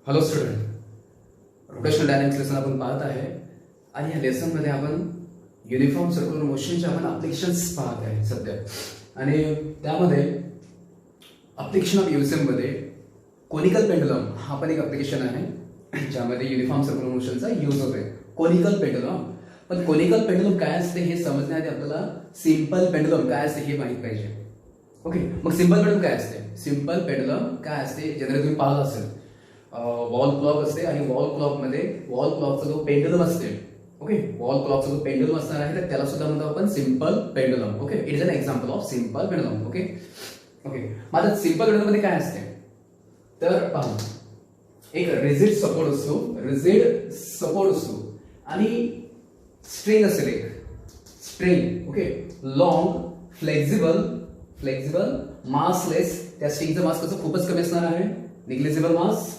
Hello student, rotational dynamics lesson आपण पाहत आहे आणि या लेसनमध्ये आपण युनिफॉर्म सर्क्युलर मोशनचे आपण अप्लिकेशन्स पाहत आहे सध्या. आणि त्यामध्ये अप्लिकेशन ऑफ युएसएम मध्ये कोनिकल पेंडुलम हा पण एक अप्लिकेशन आहे ज्यामध्ये युनिफॉर्म सर्क्युलर मोशनचा यूज होते. कोनिकल पेंडुलम, पण कोनिकल पेंडुलम काय असते हे समजण्याआधी आपल्याला सिंपल पेंडुलम काय असते हे माहित पाहिजे. ओके, मग सिंपल पेंडुलम काय असते? सिंपल पेंडुलम काय असते जनरली तुम्ही पाहिलं असेल, वॉल क्लॉक असते आणि वॉल क्लॉकचा जो पेंडुलम असते, ओके, वॉल क्लॉकचा जो पेंडुलम असणार आहे तर त्याला सुद्धा म्हणतो आपण simple pendulum. Okay, it is an example of simple pendulum. Okay okay माझा सिंपल पेंडुलम मध्ये काय असते तर पहा, एक रिजिड सपोर्ट असतो आणि स्ट्रिंग असेल, एक string. Okay, long flexible massless. त्या स्ट्रिंगचं मास कसं खूपच कमी असणार आहे, निग्लिजिबल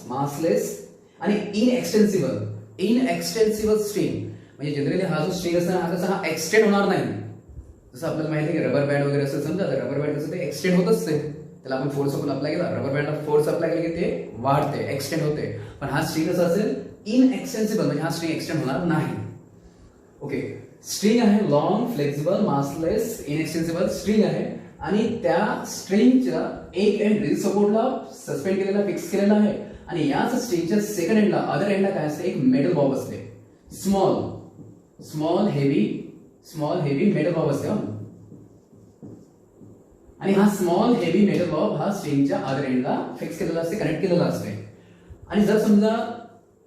मासलेस आणि इनएक्सटेन्सिबल स्ट्रिंग. म्हणजे जनरली हा जो स्ट्रिंग असणार हा कसा हा एक्सटेंड होणार नाही. जसं आपल्याला माहिती आहे की रबर बँड वगैरे असं समजा, तर रबर बँड कसं ते एक्सटेंड होत असते, त्याला आपण फोर्स आपण अप्लाय केला, रबर बँडला फोर्स अप्लाय केला की ते वाढते, एक्सटेंड होते. पण हा स्ट्रिंग कसा असेल इनएक्सटेन्सिबल, म्हणजे हा स्ट्रिंग एक्सटेंड होणार नाही. ओके, स्ट्रिंग आहे लॉंग फ्लेक्झिबल मासलेस इनएक्सटेन्सिबल स्ट्रिंग आहे आणि त्या स्ट्रिंगच्या एक एंड रिजिड सपोर्टला सस्पेंड केलेला, फिक्स केलेला आहे आणि याच स्ट्रिंगच्या सेकंड एंडला, अदर एंडला काय असते, एक मेटल बॉब असते. स्मॉल हेवी मेटल बॉब असते. आणि हा स्मॉल हेवी मेटल बॉब हा स्ट्रिंगच्या अदर एंडला फिक्स केलेला असते, कनेक्ट केलेला असते. आणि जर समजा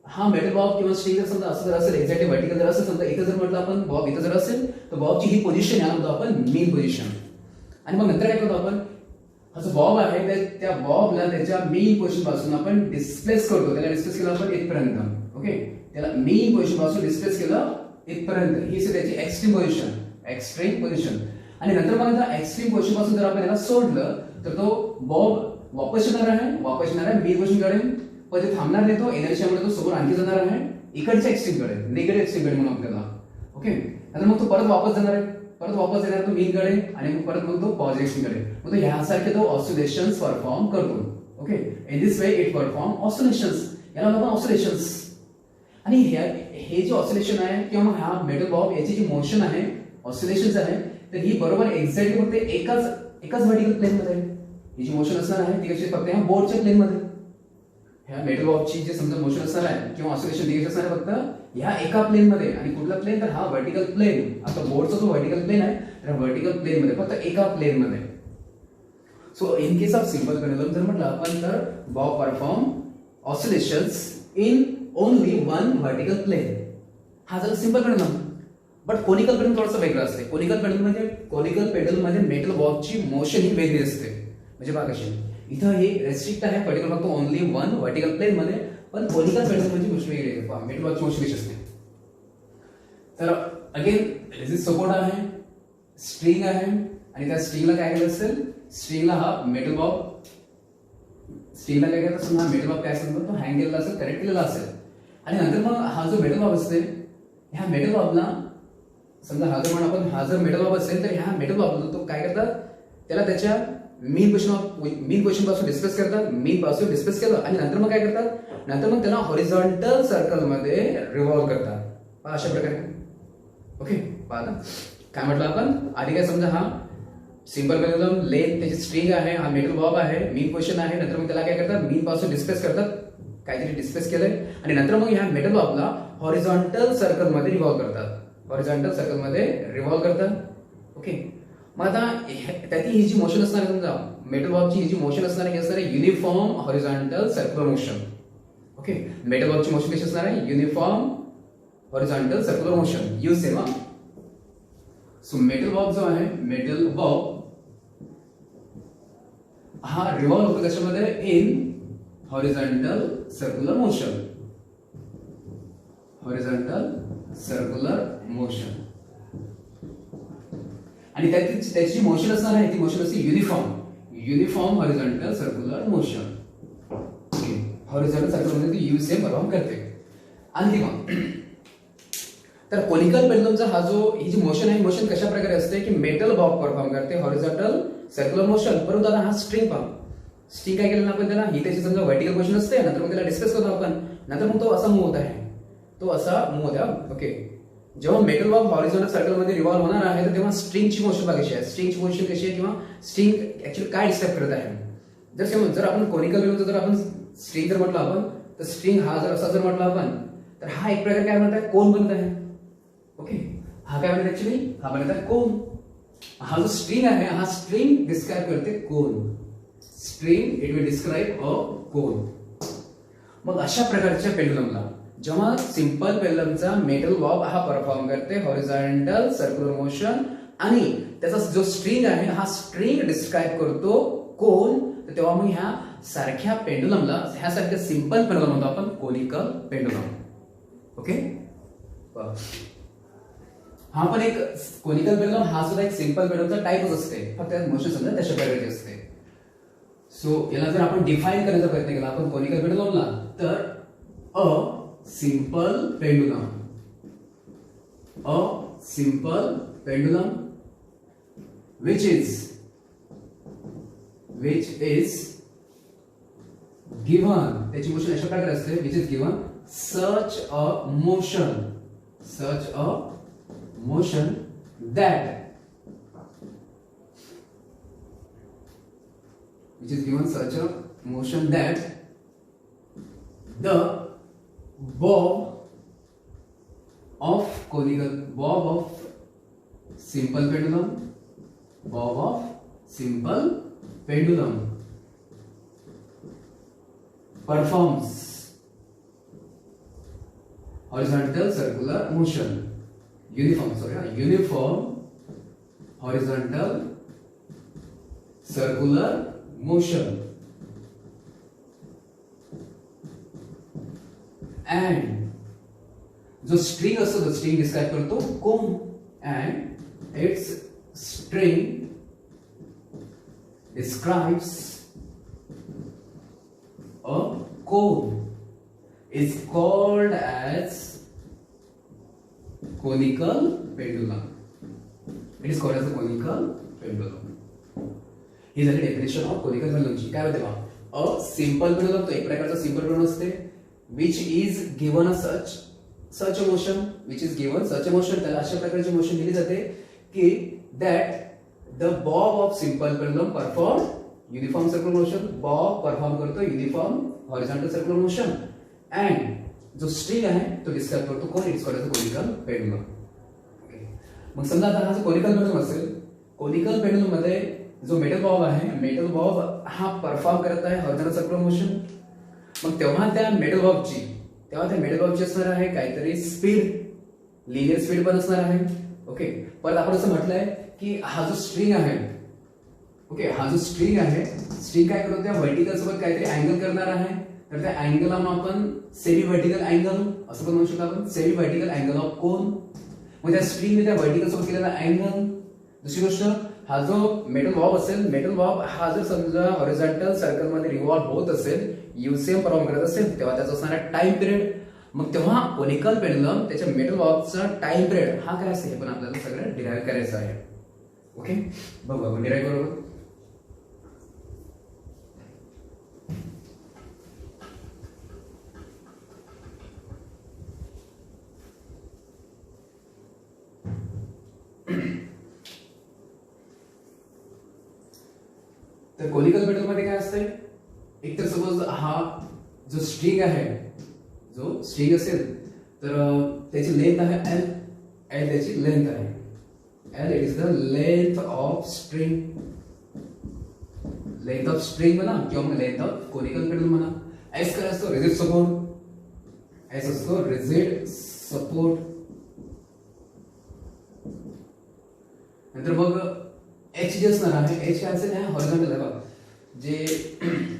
हा मेटल बॉब किंवा स्ट्रिंग जर समजा असं जर असेल, एक्झॅक्टली व्हर्टिकल जर असेल, समजा इथं जर म्हटलं आपण बॉब इथं जर असेल तर बॉबची ही पोझिशन याला म्हणतो आपण मेन पोझिशन. आणि मग नंतर काय करतो आपण, हा जो बॉब आहे त्या बॉबला त्याच्या मेन पोझिशन पासून आपण डिस्प्लेस करतो. त्याला डिस्प्लेस केलं आपण इथपर्यंत. ओके, त्याला मेन पोझिशन पासून डिस्प्लेस केलं इथपर्यंत, ही त्याची एक्स्ट्रीम पोझिशन. आणि नंतर मग एक्स्ट्रीम पोझिशन पासून जर आपण याला सोडलं तर तो बॉब वापस येणार आहे मेन पोझिशन कडे, पण ते थांबणार नाही, तो इनर्शियामुळे तो समोर आणखी जाणार आहे इकडच्या एक्स्ट्रीम कडे, निगेटिव्ह एक्स्ट्रीम कडे म्हणून आपल्याला. ओके, नंतर मग तो परत वापस जाणार आहे, तो मेन कडे आणि मग परत मग तो पॉझिटिव्ह एक्स्ट्रीम कडे. मग तो ह्यासारखे तो ऑसिलेशन्स परफॉर्म करतो. Okay, in this way it perform oscillations, याला आपण ऑसिलेशन्स. आणि हे जे ऑसिलेशन आहे किंवा मग हा मेटल बॉब याची जी मोशन आहे, ऑसिलेशन्स आहे, तर ही बरोबर एक्झॅक्टली फक्त एकाच व्हर्टिकल प्लेन मध्ये ही जी मोशन असणार आहे ती कशी फक्त ह्या बोर्डच्या प्लेन मध्ये, ह्या मेटल बॉबची जे समजा मोशन असणार आहे किंवा ऑसिलेशन दिवस असणार आहे फक्त ह्या एका प्लेन मध्ये. आणि कुठला प्लेन तर हा व्हर्टिकल प्लेन. आता बोर्डचा जो व्हर्टिकल प्लेन आहे तर व्हर्टिकल प्लेन मध्ये फक्त एका प्लेन मध्ये. So in case of simple pendulum जर म्हटलं आपण तर bob perform oscillations in only one vertical plane. हा झाला simple pendulum. But conical pendulum थोडंसं वेगळं असते. कोनिकल पेंडुलम मध्ये मेटल बॉबची मोशन ही वेगळी असते. म्हणजे बघा कशी इथं हे रेस्ट्रिक्ट आहे पर्टिक्युलर फक्त ओनली वन व्हर्टिकल प्लेन मध्ये, पण कोनिकल पेंडुलम म्हणजे गोष्ट वेगळी आहे. मेटल बॉबची मोशन कशी असते तर अगेन रेजिड सपोर्ट आहे, स्ट्रिंग आहे आणि त्या स्ट्रिंगला काय केलं असेल, स्ट्रिंगला हा मेटल बॉब, स्ट्रिंगला काय केलं असेल, हा मेटल बॉब काय असेल तो हँग केलेला असेल, कनेक्ट केलेला असेल. आणि नंतर मग हा जो मेटल बॉब असते ह्या मेटल बॉबला समजा हा जर मेटल बॉब असेल तर ह्या मेटल बॉबला तो काय करतात, त्याला त्याच्या मेन पोझिशन पासून डिस्प्लेस केलं आणि नंतर मग काय करतात, नंतर मग त्याला हॉरिझॉन्टल सर्कल मध्ये रिव्हॉल्व करतात अशा प्रकारे. ओके, पाहा काय म्हटलं आपण आधी, काय समजा हा सिंपल पेंडुलम लेंथ त्याची स्ट्रिंग आहे, हा मेटल बॉब आहे, मेन पोझिशन आहे, नंतर मग त्याला काय करतात मेन पासून डिस्प्लेस करतात, काहीतरी डिस्प्लेस केलंय आणि नंतर मग ह्या मेटल बॉबला हॉरिझॉन्टल सर्कल मध्ये रिव्हॉल्व करतात. ओके, मग आता त्याची ही जी मोशन असणार आहे, समजा मेटल बॉबची ही जी मोशन असणार आहे ही असणार आहे uniform horizontal circular motion. Okay, metal बॉबची मोशन कशी असणार आहे, uniform horizontal circular motion. Use same. So metal bob जो आहे, मेटल बॉब हा रिव्हॉल्व होतो कशामध्ये, इन हॉरिझॉन्टल सर्क्युलर मोशन. आणि त्याची मोशन असणार आहे ती मोशन असते uniform horizontal circular motion. Horizontal circular मध्ये ती यूज सेम परफॉर्म करते. आणखी मग तर कोनिकल पेंडुलमचा हा जो ही जी मोशन आहे, मोशन कशा प्रकारे असते की मेटल बॉब परफॉर्म करते हॉरिझॉन्टल सर्क्युलर मोशन. परंतु आता हा स्ट्रिंग पहा, स्ट्रिंग काय केलं आपण त्याला, ही त्याची समजा व्हर्टिकल पोझिशन असते, नंतर मग त्याला डिस्कस करतो आपण, नंतर मग तो असा मूव्ह होत आहे, तो असा मूव्ह होता. ओके, जेव्हा मेटल बॉब हॉरिझॉन्टल सर्कल मध्ये रिव्हॉल्व होणार आहे तर तेव्हा स्ट्रिंगची मोशन बघायची आहे. स्ट्रिंगची मोशन कशी आहे किंवा स्ट्रिंग ऍक्च्युअली काय डिस्क्राइब करत आहे. जर आपण कोनिकल वेव्हचं जर आपण स्ट्रिंग जर म्हटलं आपण, तर स्ट्रिंग हा जर असा जर म्हटलं आपण, तर हा एक प्रकार काय म्हणत आहे, कोन बनत आहे. ओके, हा काय बनत ऍक्च्युअली, हा बनत आहे कोन. हा जो स्ट्रिंग आहे, हा स्ट्रिंग डिस्क्राइब करते cone. String it will describe a cone. मग अशा प्रकारच्या पेंडुलमला जेव्हा सिंपल पेंडुलमचा मेटल बॉब हा परफॉर्म करते हॉरिझॉन्टल सर्क्युलर मोशन, आणि त्याचा जो स्ट्रिंग आहे हा स्ट्रिंग डिस्क्राइब करतो कोन, तर तेव्हा मग ह्या सारख्या पेंडुलमला, ह्या सारख्या सिंपल पेंडुलम म्हणतो आपण कोनिकल पेंडुलम. ओके, हा पण एक कोनिकल पेंडुलम, हा सुद्धा एक सिंपल पेंडुलमचा टाइपच असते, फक्त त्यात मोशन समजा तशा प्रकारची असते. सो याला जर आपण डिफाइन करण्याचा प्रयत्न केला आपण कोनिकल पेंडुलमला, तर a simple pendulum, a simple pendulum which is given, त्याची मोशन अशा प्रकारे असते, which is given such a motion that the bob of simple pendulum performs horizontal circular motion, uniform horizontal circular motion, and जो string असतो तो string describe करतो कोन, and its string describes a cone is called as conical pendulum. It is called as a conical pendulum. ही झाली definition of conical पेंडुलमची. काय होते बघा, a simple pendulum तो एक प्रकारचा सिंपल पेंडुलम असते, which is given a such a motion, त्याला अशा प्रकारची मोशन दिली जाते की that the bob of simple pendulum perform uniform circular motion, bob परफॉर्म करतो uniform horizontal circular motion, and जो स्ट्रिंग आहे तो डिस्क्राइब करतो cone, it's called as conical pendulum. Okay, मग समजा आता हा जो कोनिकल पेंडुलम असेल, कोनिकल पेंडुलम मध्ये जो मेटल बॉब आहे, मेटल बॉब हा परफॉर्म करत आहे हॉरिझॉन्टल सर्क्युलर मोशन. मग तेव्हा त्या मेटल बॉबची असणार आहे काहीतरी स्पीड, लिनियर स्पीड पण असणार आहे. ओके, परत आपण असं म्हटलंय की हा जो स्ट्रिंग आहे, ओके, हा जो स्ट्रिंग आहे, स्ट्रिंग काय करतो, त्या व्हर्टिकल सोबत काहीतरी अँगल करणार आहे, तर त्या अँगलला आपण सेमी व्हर्टिकल अँगल असं पण म्हणू शकतो आपण, semi vertical angle of cone. मग त्या स्ट्रिंगने त्या व्हर्टिकल सोबत केलेला अँगल. दुसरी गोष्ट, हा जो मेटल बॉब असेल, मेटल बॉब हा जर समजा हॉरिझॉन्टल सर्कल मध्ये रिव्हॉल्व होत असेल, युसीएम परफॉर्म करत असेल, तेव्हा त्याचा असणारा टाइम पिरियड. मग तेव्हा कोनिकल पेंडुलम त्याच्या मेटल बॉबचा टाइम पिरियड हा काय असते हे पण आपल्याला सगळं डिराइव्ह करायचं आहे. ओके, बघू आपण डिराइव्ह करू. तर कोनिकल पेंडुलम मध्ये काय असते, एक तर सपोज हा जो स्ट्रिंग आहे, जो स्ट्रिंग असेल तर त्याची लेंथ आहे एल त्याची लेंथ आहे L, it is the length of string, म्हणा किंवा मग लेंथ ऑफ कोनिकल पेंडुलम म्हणा. एस काय असतो, रिजिड सपोर्ट. नंतर मग एच जे असणार आहे, एच काय असेल, हॉरिझॉन्टल आहे बघा, जे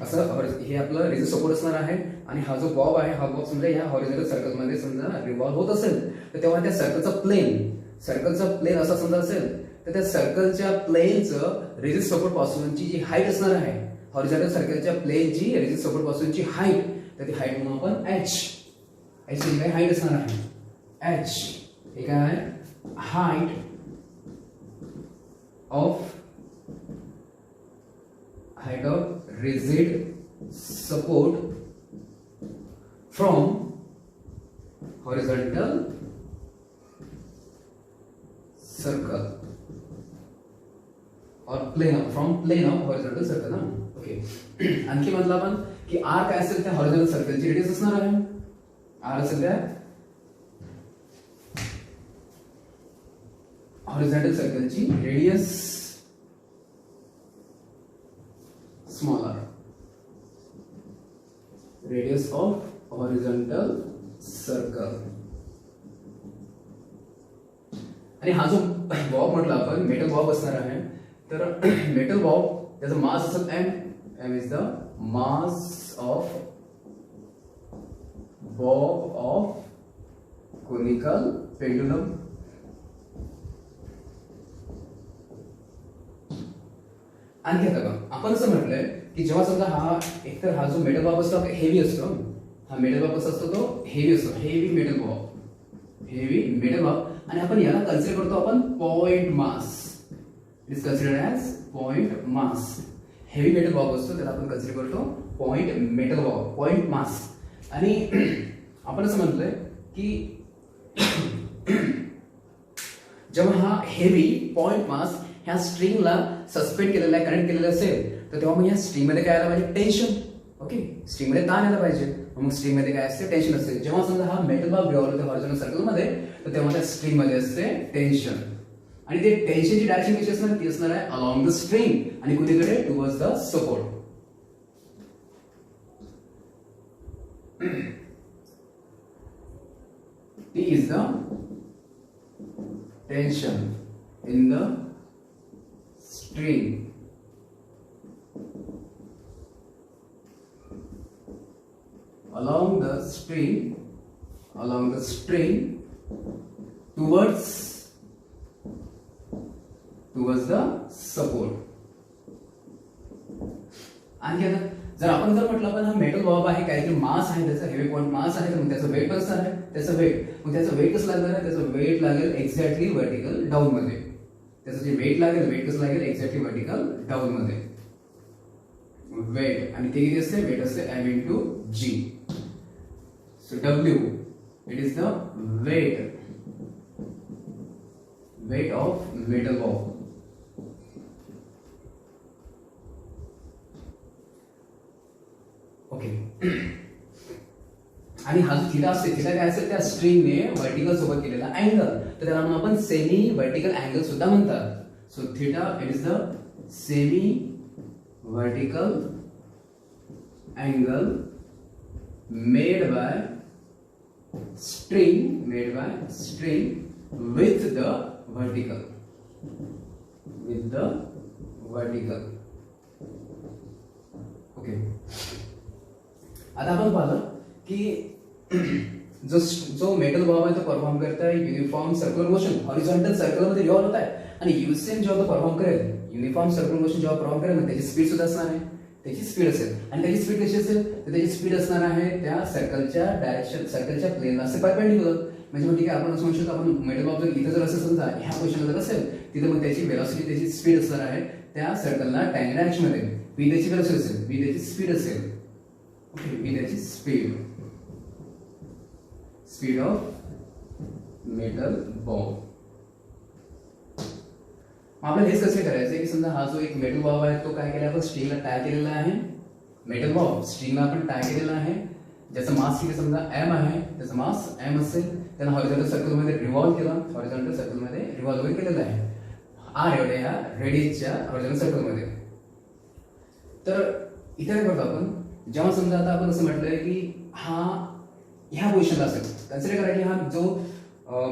असं हे आपलं रिजिड सपोर्ट असणार आहे, आणि हा जो बॉब आहे, हा बॉब समजा या हॉरिझॉन्टल सर्कल मध्ये समजा रिव्हॉल्व होत असेल, तर तेव्हा त्या सर्कलचा प्लेन असा समजा असेल, तर त्या सर्कलच्या प्लेनचं रिजिड सपोर्ट पासूनची जी हाईट असणार आहे, हॉरिझॉन्टल सर्कलच्या प्लेनची रिजिड सपोर्ट पासूनची हाईट, तर ती हाईट म्हणून आपण एच ही काय हाईट असणार आहे, एच हे काय आहे, height height of rigid support from horizontal circle or from plane of horizontal circle ना. ओके. आणखी म्हटलं आपण की r काय असेल त्या हॉरिझॉन्टल सर्कलची रेडियस असणार आहे. r असेल त्या हॉरिझॉन्टल सर्कलची radius small r, radius of horizontal circle. आणि हा जो बॉब म्हटला आपण मेटल बॉब असणार आहे. तर मेटल बॉब त्याचं मास असेल m is the mass of Bob of conical pendulum. आणखी आता बघा आपण असं म्हटलंय की जेव्हा समजा हा एकतर हा जो मेटल बॉब असतो हेवी असतो. हा मेटल बॉब कसा असतो तो हेवी असतो. Heavy metal Bob, heavy metal Bob. आणि आपण याला कन्सिडर करतो आपण point mass. It is considered as point mass. Heavy metal Bob असतो त्याला आपण कन्सिडर करतो point metal Bob, point mass. आणि आपण असं म्हटलंय की जेव्हा हा हेवी पॉइंट मास ह्या स्ट्रिंगला सस्पेंड केलेला आहे, कनेक्ट केलेला असेल तर तेव्हा मग या स्ट्रिंग मध्ये काय आलं पाहिजे, टेन्शन. ओके, स्ट्रिंग मध्ये ताण आला पाहिजे. मग स्ट्रिंग मध्ये काय असते, टेन्शन असते. जेव्हा समजा हा मेटल बॉब रिव्हॉल्व होतो हॉरिझॉन्टल सर्कल मध्ये तर तेव्हा त्या स्ट्रिंग मध्ये असते टेन्शन. आणि ते टेन्शनची डायरेक्शन कशी असणार, ती असणार आहे अलॉंग द स्ट्रिंग आणि कुठेकडे towards the support. T is the tension in the string along the string towards the support. आणि आता जर आपण जर म्हटलं पण हा मेटल बॉब आहे, काहीतरी मास आहे, त्याचा हेवी पॉइंट मास आहे, तर मग त्याचं वेट कसं आहे, त्याचं वेट कसं लागणार आहे, त्याचं वेट लागेल एक्झॅक्टली व्हर्टिकल डाऊन मध्ये. त्याचं जे वेट कसं लागेल एक्झॅक्टली व्हर्टिकल डाऊन मध्ये. वेट आणि ते किती असते, वेट असते m into g. So w it is the weight of metal bob. Okay. आणि हा जो थीटा असते, थीटा काय असेल त्या स्ट्रिंगने व्हर्टिकल सोबत केलेला अँगल, तर त्याला म्हणून आपण सेमी व्हर्टिकल अँगल सुद्धा म्हणतात. So theta it is the semi vertical angle made by string with the vertical. Okay. आता आपण पाहिलं की जो मेटल बॉब आहे तो परफॉर्म करताय uniform circular motion horizontal circle मध्ये रिव्हॉल्व होत आहे. आणि युसेन जेव्हा तो परफॉर्म करेल, युनिफॉर्म सर्क्युलर मोशन जेव्हा परफॉर्म करेल त्याची स्पीड सुद्धा असणार आहे. त्याची स्पीड असेल आणि त्याची स्पीड कशी असेल, तर त्याची स्पीड असणार आहे त्या सर्कलच्या डायरेक्शन, सर्कलच्या प्लेनला असे परपेंडिक्युलर. म्हणजे मग ठीक आहे, आपण असं म्हणू शकतो आपण मेटल बॉब जर इथं जर असेल समजा ह्या पोझिशनला जर असेल तिथे मग त्याची वेलोसिटी, त्याची स्पीड असणार आहे त्या सर्कलला टँजंट ॲक्सिस मध्ये. v त्याची वेलोसिटी असेल, v त्याची स्पीड असेल. ओके, v त्याची स्पीड ऑफ मेटल बॉब. आपल्याला हेच कसे करायचं की समजा हा जो एक मेटल बॉब आहे तो काय केला, आपण स्ट्रिंगला टाय केलेला आहे. मेटल बॉब स्ट्रिंगला आपण टाय केलेला आहे, ज्याचं मास किती समजा m आहे, त्याचं मास m असेल. त्याला हॉरिझॉन्टल सर्कल मध्ये रिव्हॉल्व केलं, हॉरिझॉन्टल सर्कल मध्ये रिव्हॉल्व केलेलं आहे r एवढ्या ह्या रेडियसच्या हॉरिझॉन्टल सर्कल मध्ये. तर इथे काय करतो आपण, जेव्हा समजा आता आपण असं म्हटलंय की हा ह्या पोझिशनला असेल, कन्सिडर करा की हा जो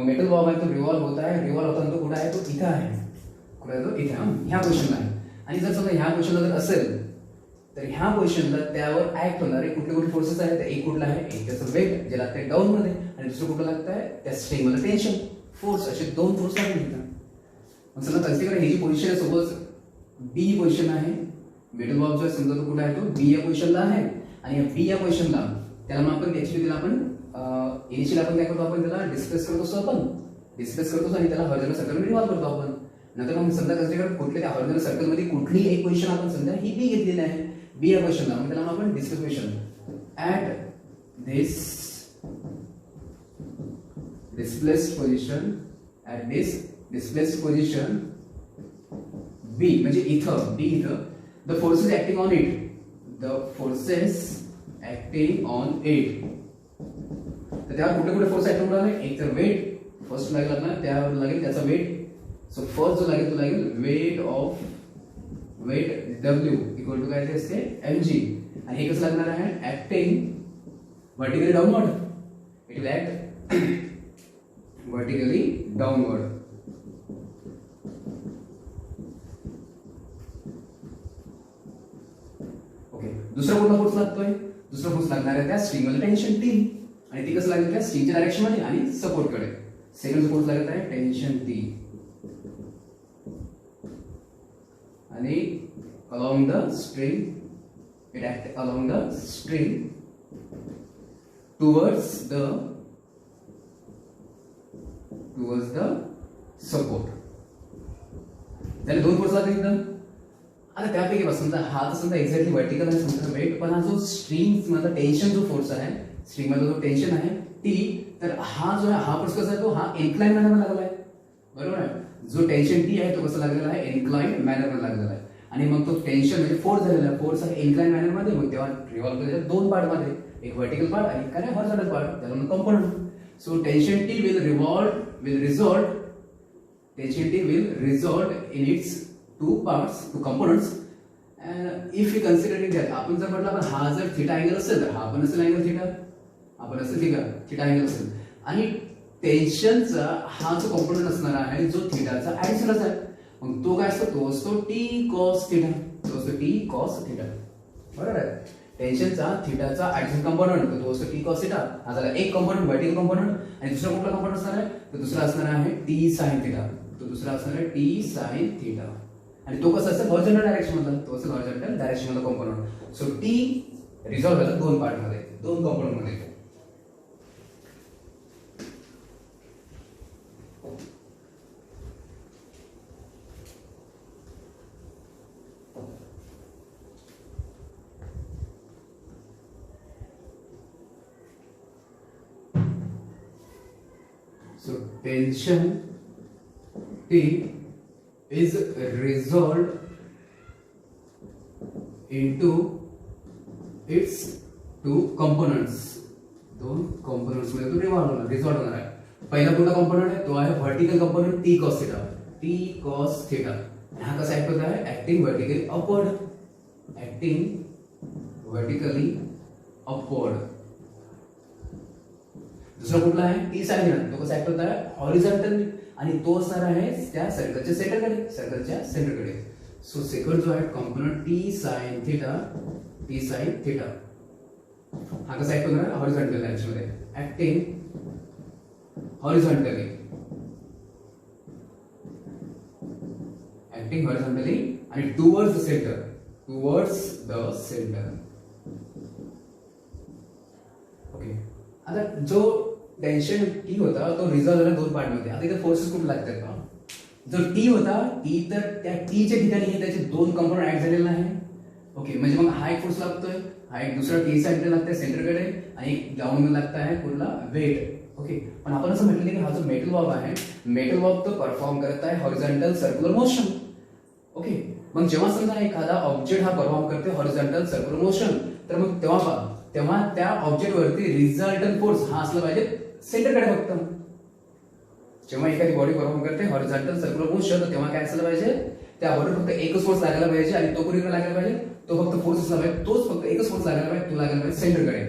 मेटल बॉब आहे तो रिव्हॉल्व होत आहे. रिव्हॉल्व होताना तो कुठे आहे, तो इथे आहे. कुठे आहे तो, इथे ह्या पोझिशनला आहे. आणि जर समजा ह्या पोझिशनला जर असेल तर ह्या पोझिशनला त्यावर ऍक्ट होणारे कुठले फोर्सेस आहेत. एक कुठला आहे, एक त्याचं वेट जे लागतंय डाऊन मध्ये, आणि दुसरं कुठलं लागतंय त्या स्ट्रिंग मध्ये टेन्शन फोर्स. असे दोन फोर्स लागले तिथं. मग समजा कन्सिडर करा ही जी पोझिशन आहे, सपोज बी पोझिशन आहे. मेटल बॉब जो आहे समजा तो कुठे आहे, तो बी या पोझिशनला आहे. आणि या बी या पोझिशनला त्याला मग आपण ऍक्च्युअली त्याला आपण इनिशियल आपण काय करतो, आपण त्याला डिस्प्लेस करतो आणि त्याला हॉरिझॉन्टल सर्कल मध्ये रिव्हॉल्व करतो आपण. नंतर मग समजा कन्सिडर कुठल्या हॉरिझॉन्टल सर्कलमध्ये कुठलीही एक पोझिशन आपण समजा ही बी घेतलेली आहे, बी या क्वेश्चनला, मग त्याला आपण displace at this displaced position, at this displaced position B, म्हणजे इथं बी, इथं the forces acting on it, the forces acting on it. तर त्यावर कुठे कुठे फोर्स ऍक्ट होणार आहे, एक तर वेट फर्स्ट लागेल आपल्याला, त्यावर लागेल त्याचा वेट. सो फर्स्ट जो लागेल तो लागेल weight of weight W equal to काय ते असते mg, आणि हे कसं लागणार आहे acting vertically downward, it will act vertically downward. Okay, दुसरा कोणता फोर्स लागतोय, दुसरा फोर्स लागणार आहे त्या स्ट्रिंगमध्ये टेन्शन T, आणि ती कसं लागेल त्या स्ट्रिंगच्या डायरेक्शन मध्ये आणि सपोर्ट कडे. सेकंड फोर्स लागत आहे टेन्शन T, आणि along the string, it acts along the string towards the support. त्याला दोन फोर्स लागतात एकदम. आता त्यापैकी समजा हा तर समजा एक्झॅक्टली व्हर्टिकल आहे समजा वेट, पण हा जो स्ट्रिंग मधला टेन्शन जो फोर्स आहे, स्ट्रिंग मधला जो टेन्शन आहे टी, तर हा जो आहे हा फोर्स कसा आहे तो हा इन्क्लाइन मॅनर मध्ये लागला आहे, बरोबर आहे. जो टेन्शन टी आहे तो कसा लागलेला आहे इन्क्लाइन मॅनर मध्ये लागलेला आहे, आणि मग तो टेन्शन म्हणजे फोर्स झालेला आहे, फोर्स आहे इन्क्लाइन मॅनर मध्ये, मग तेव्हा रिव्हॉल्व केलेल्या दोन पार्ट मध्ये, एक व्हर्टिकल पार्ट आणि काय हॉरिझॉन्टल पार्ट, त्याला म्हणून component. So tension T will result tension T will result in its two components, and if we considering that आपण जर म्हटलं आपण हा जर थीटा अँगल असेल तर हा पण असेल अँगल थीटा, आपण असेल थीटा अँगल असेल, आणि टेन्शनचा हा जो कंपोनंट असणार आहे जो थीटाचा ऍडिशनल आहे, मग तो काय असतो, तो असतो T cos थीटा, तो असतो T cos थीटा, बरोबर आहे. टेन्शनचा थीटाचा ऍडिशनल कंपोनंट तो असतो T cos थीटा, हा झाला एक कंपोनंट व्हर्टिकल कंपोनंट, आणि दुसरा कुठला कंपोनंट असणार आहे, तर दुसरा असणार आहे T sin थीटा, तो दुसरा असणार आहे T sin थीटा, आणि तो कसा असेल हॉरिझॉन्टल डायरेक्शन मधला, तो असेल हॉरिझॉन्टल डायरेक्शन मधला कंपोनंट. सो T रिझॉल्व झाला दोन पार्ट मध्ये, दोन कंपोनंट मध्ये. So tension T is resolved into its two components, दोन components मध्ये तो रिझॉल्व होणार आहे. पहिला कोणता कंपोनंट आहे, तो आहे vertical component T cos theta, T cos theta. हा कसा ऍक्ट होत आहे, acting vertically upward, acting vertically upward. दुसरा कुठला आहे T sin थीटा, तो कसा ऍक्ट होत आहे हॉरिझॉन्टल, आणि तो असणार आहे त्या सर्कलच्या सेंटरकडे. सो सेकंड जो आहे component T sin theta, T sin theta, हा कसा ऍक्ट होणार हॉरिझॉन्टल डायरेक्शन मध्ये, ऍक्टिंग हॉरिझॉन्टली, ऍक्टिंग हॉरिझॉन्टली आणि टुवर्ड्स द सेंटर. ओके, आता जो टेन्शन T होता तो रिझॉल्व झाला दोन पार्ट मध्ये. आता इथे फोर्सेस कुठे लागतात का, जो T होता T, तर त्या T च्या ठिकाणी हे त्याचे दोन कंपोनंट ऍड झालेले आहे. ओके, म्हणजे मग हा एक फोर्स लागतोय, हा एक दुसरा T साइडला लागतोय सेंटरकडे, आणि एक डाऊन लागत आहे कुठला वेट. ओके, पण आपण असं म्हटलं की हा जो मेटल बॉब आहे, मेटल बॉब तो परफॉर्म करत आहे हॉरिझॉन्टल सर्क्युलर मोशन. ओके, मग जेव्हा समजा एखादा ऑब्जेक्ट हा परफॉर्म करते हॉरिझॉन्टल सर्क्युलर मोशन, तर मग तेव्हा त्या ऑब्जेक्ट वरती रिझल्टंट फोर्स हा असला पाहिजे सेंटरकडे फक्त. जेव्हा एखादी बॉडी परफॉर्म करते हॉरिझॉन्टल सर्क्युलर मोशन, तर तेव्हा काय असलं पाहिजे, त्या बॉडीवर फक्त एकच फोर्स लागायला पाहिजे, आणि तो कुणीकडे लागायला पाहिजे, तो फक्त फोर्स असला पाहिजे, तोच फक्त एकच फोर्स लागायला पाहिजे, तो लागायला पाहिजे सेंटरकडे.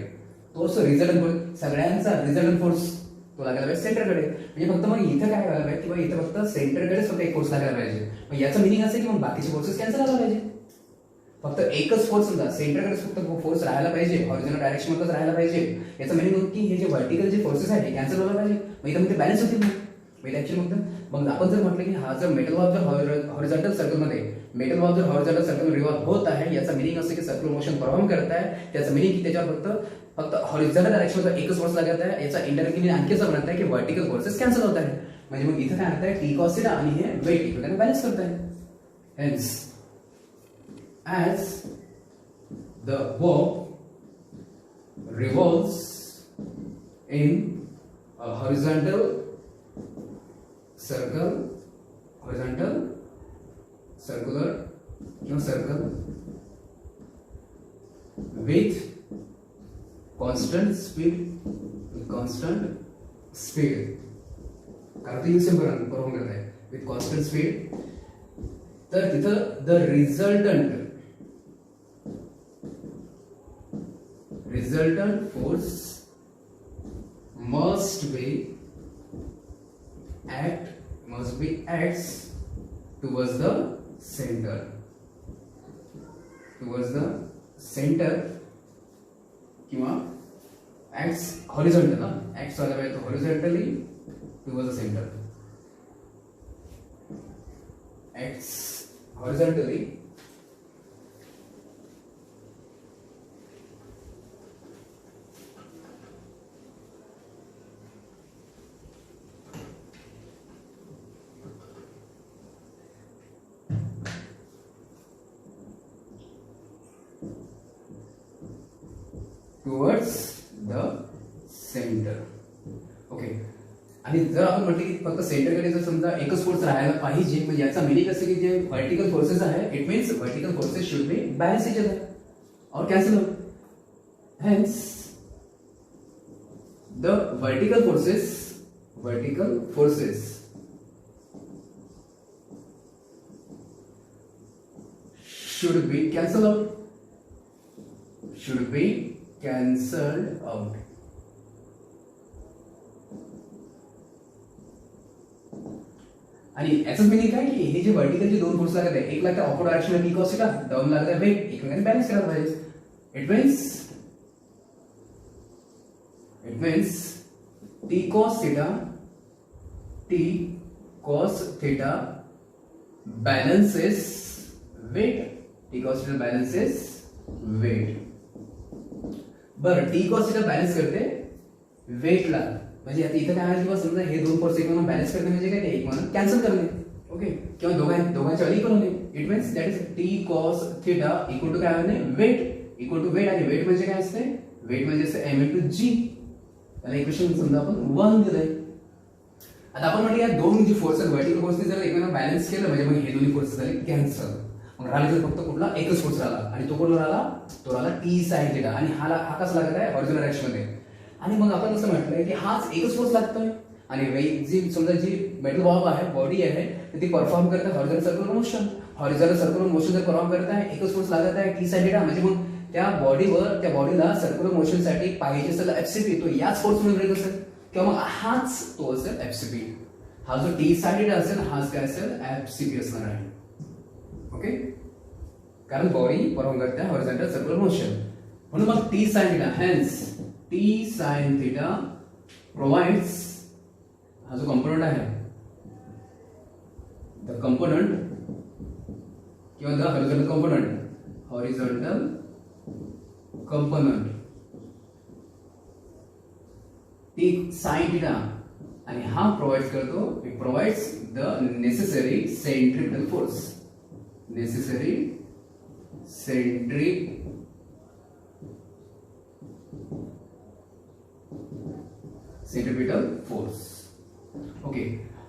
तो असतो रिझल्टंट फोर्स, सगळ्यांचा रिझल्टंट फोर्स तो लागायला पाहिजे सेंटरकडे. म्हणजे फक्त मग इथं काय करायला पाहिजे, किंवा इथं फक्त सेंटरकडेच फक्त एक फोर्स लागायला पाहिजे. मग याचं मिनिंग असं की मग बाकीचे फोर्सेस कॅन्सल झाला पाहिजे, फक्त एकच फोर्स समजा सेंटरकडे फक्त फोर्स राहायला पाहिजे, हॉरिझॉन्टल डायरेक्शन मध्येच राहायला पाहिजे. याचा मिनिंग की हे जे व्हर्टिकल जे फोर्सेस आहेत हे कॅन्सल व्हायला पाहिजे, मग इथं बॅलन्स होतील. मग ऍक्च्युअली मग आपण जर म्हटलं की हा जर मेटल बॉब जर हॉरिझॉन्टल सर्कल मध्ये मेटल बॉल जर हॉरिझॉन्टल सर्कल रिव्हॉल्व होत आहे याचा मिनिंग असं की सर्क्युलर मोशन परफॉर्म करत आहे, त्याचं मिनिंग की त्याच्यावर फक्त हॉरिझॉन्टल डायरेक्शनचा एकच फोर्स लागत आहे. याचा इंडायरेक्टली आणखी असं म्हणत आहे की व्हर्टिकल फोर्सेस कॅन्सल होत आहे. म्हणजे मग इथं काय अर्थ आहे, टी कॉस थीटा आणि हे वेट एकमेकांना बॅलन्स करत आहे. Hence as the bob revolves in a horizontal circle, horizontal circular circle with constant speed, कारण ते परफॉर्म करत आहे विथ कॉन्स्टंट स्पीड. तर तिथं the resultant force must be acts towards the center किंवा acts horizontal ना, acts वाला है तो horizontally towards the center, acts horizontally towards the center. Okay. आणि जर आपण म्हटलं की फक्त सेंटरकडे जर समजा एकच फोर्स राहायला पाहिजे, म्हणजे याचा मिनिंग असं की जे व्हर्टिकल फोर्सेस आहे, it means vertical forces should be balance each other or cancel. Hence the vertical forces should be cancelled out. आणि याचं मिनिंग काय की हे जे वर्टिकल जे दोन फोर्स लागत आहे, एक लागतं ऑपोजिट डायरेक्शनला टी कॉस थीटा, डाऊन लागत आहे वेट, एकमेकांना बॅलन्स करायला पाहिजे. It means T cos theta balances weight. T cos theta balances weight. बरं, टी कॉस थीटा बॅलन्स करते वेटला, म्हणजे आता इथं काय आहे किंवा समजा हे दोन फोर्स एकमेकांना बॅलन्स करणे म्हणजे काय, ते एकमेकांना कॅन्सल करणे. ओके. किंवा दोघांच्या इक्वल होणे. It means that is T cos theta equal to काय होणे, वेट इक्वल टू वेट. आणि वेट म्हणजे काय असते, वेट म्हणजे असते m * g. त्याला इक्वेशन समजा आपण 1 दिलंय. आता आपण म्हटलं या दोन जी फोर्स आहेत व्हर्टिकल फोर्सने जर एकमेकांना बॅलन्स केलं म्हणजे मग हे दोन्ही फोर्स झाले कॅन्सल. मग राहिला तर फक्त कुठला एकच फोर्स राहिला, आणि तो कुठला राहिला, तो राहिला टी साइन थीटा. आणि हा कसा लागत आहे, हॉरिझॉन्टल डायरेक्शन मध्ये. आणि मग आपण असं म्हटलंय की हाच एकच फोर्स लागतोय, आणि जी समजा जी मेटल बॉब आहे, बॉडी आहे, तर ती परफॉर्म करते horizontal circular motion. Horizontal circular motion जर परफॉर्म करत आहे, एकच फोर्स लागत आहे टी साइन थीटा, म्हणजे मग त्या बॉडीला सर्क्युलर मोशन साठी पाहिजे असेल एफसीपी, तो याच फोर्स म्हणून मिळत असेल, किंवा मग हाच तो असेल एफसीपी. हा जो टी साइन थीटा असेल हाच काय असेल, एफसीपी असणार आहे. ओके. कारण बॉडी परफॉर्म करते हॉरिझॉन्टल सर्क्युलर मोशन, म्हणून मग T sine theta. Hence T sine theta provides, हा जो कंपोनंट आहे, द कंपोनंट किंवा the horizontal component T sine theta, आणि हा प्रोव्हाइड करतो, it provides the necessary centripetal force. Centripetal force. Okay.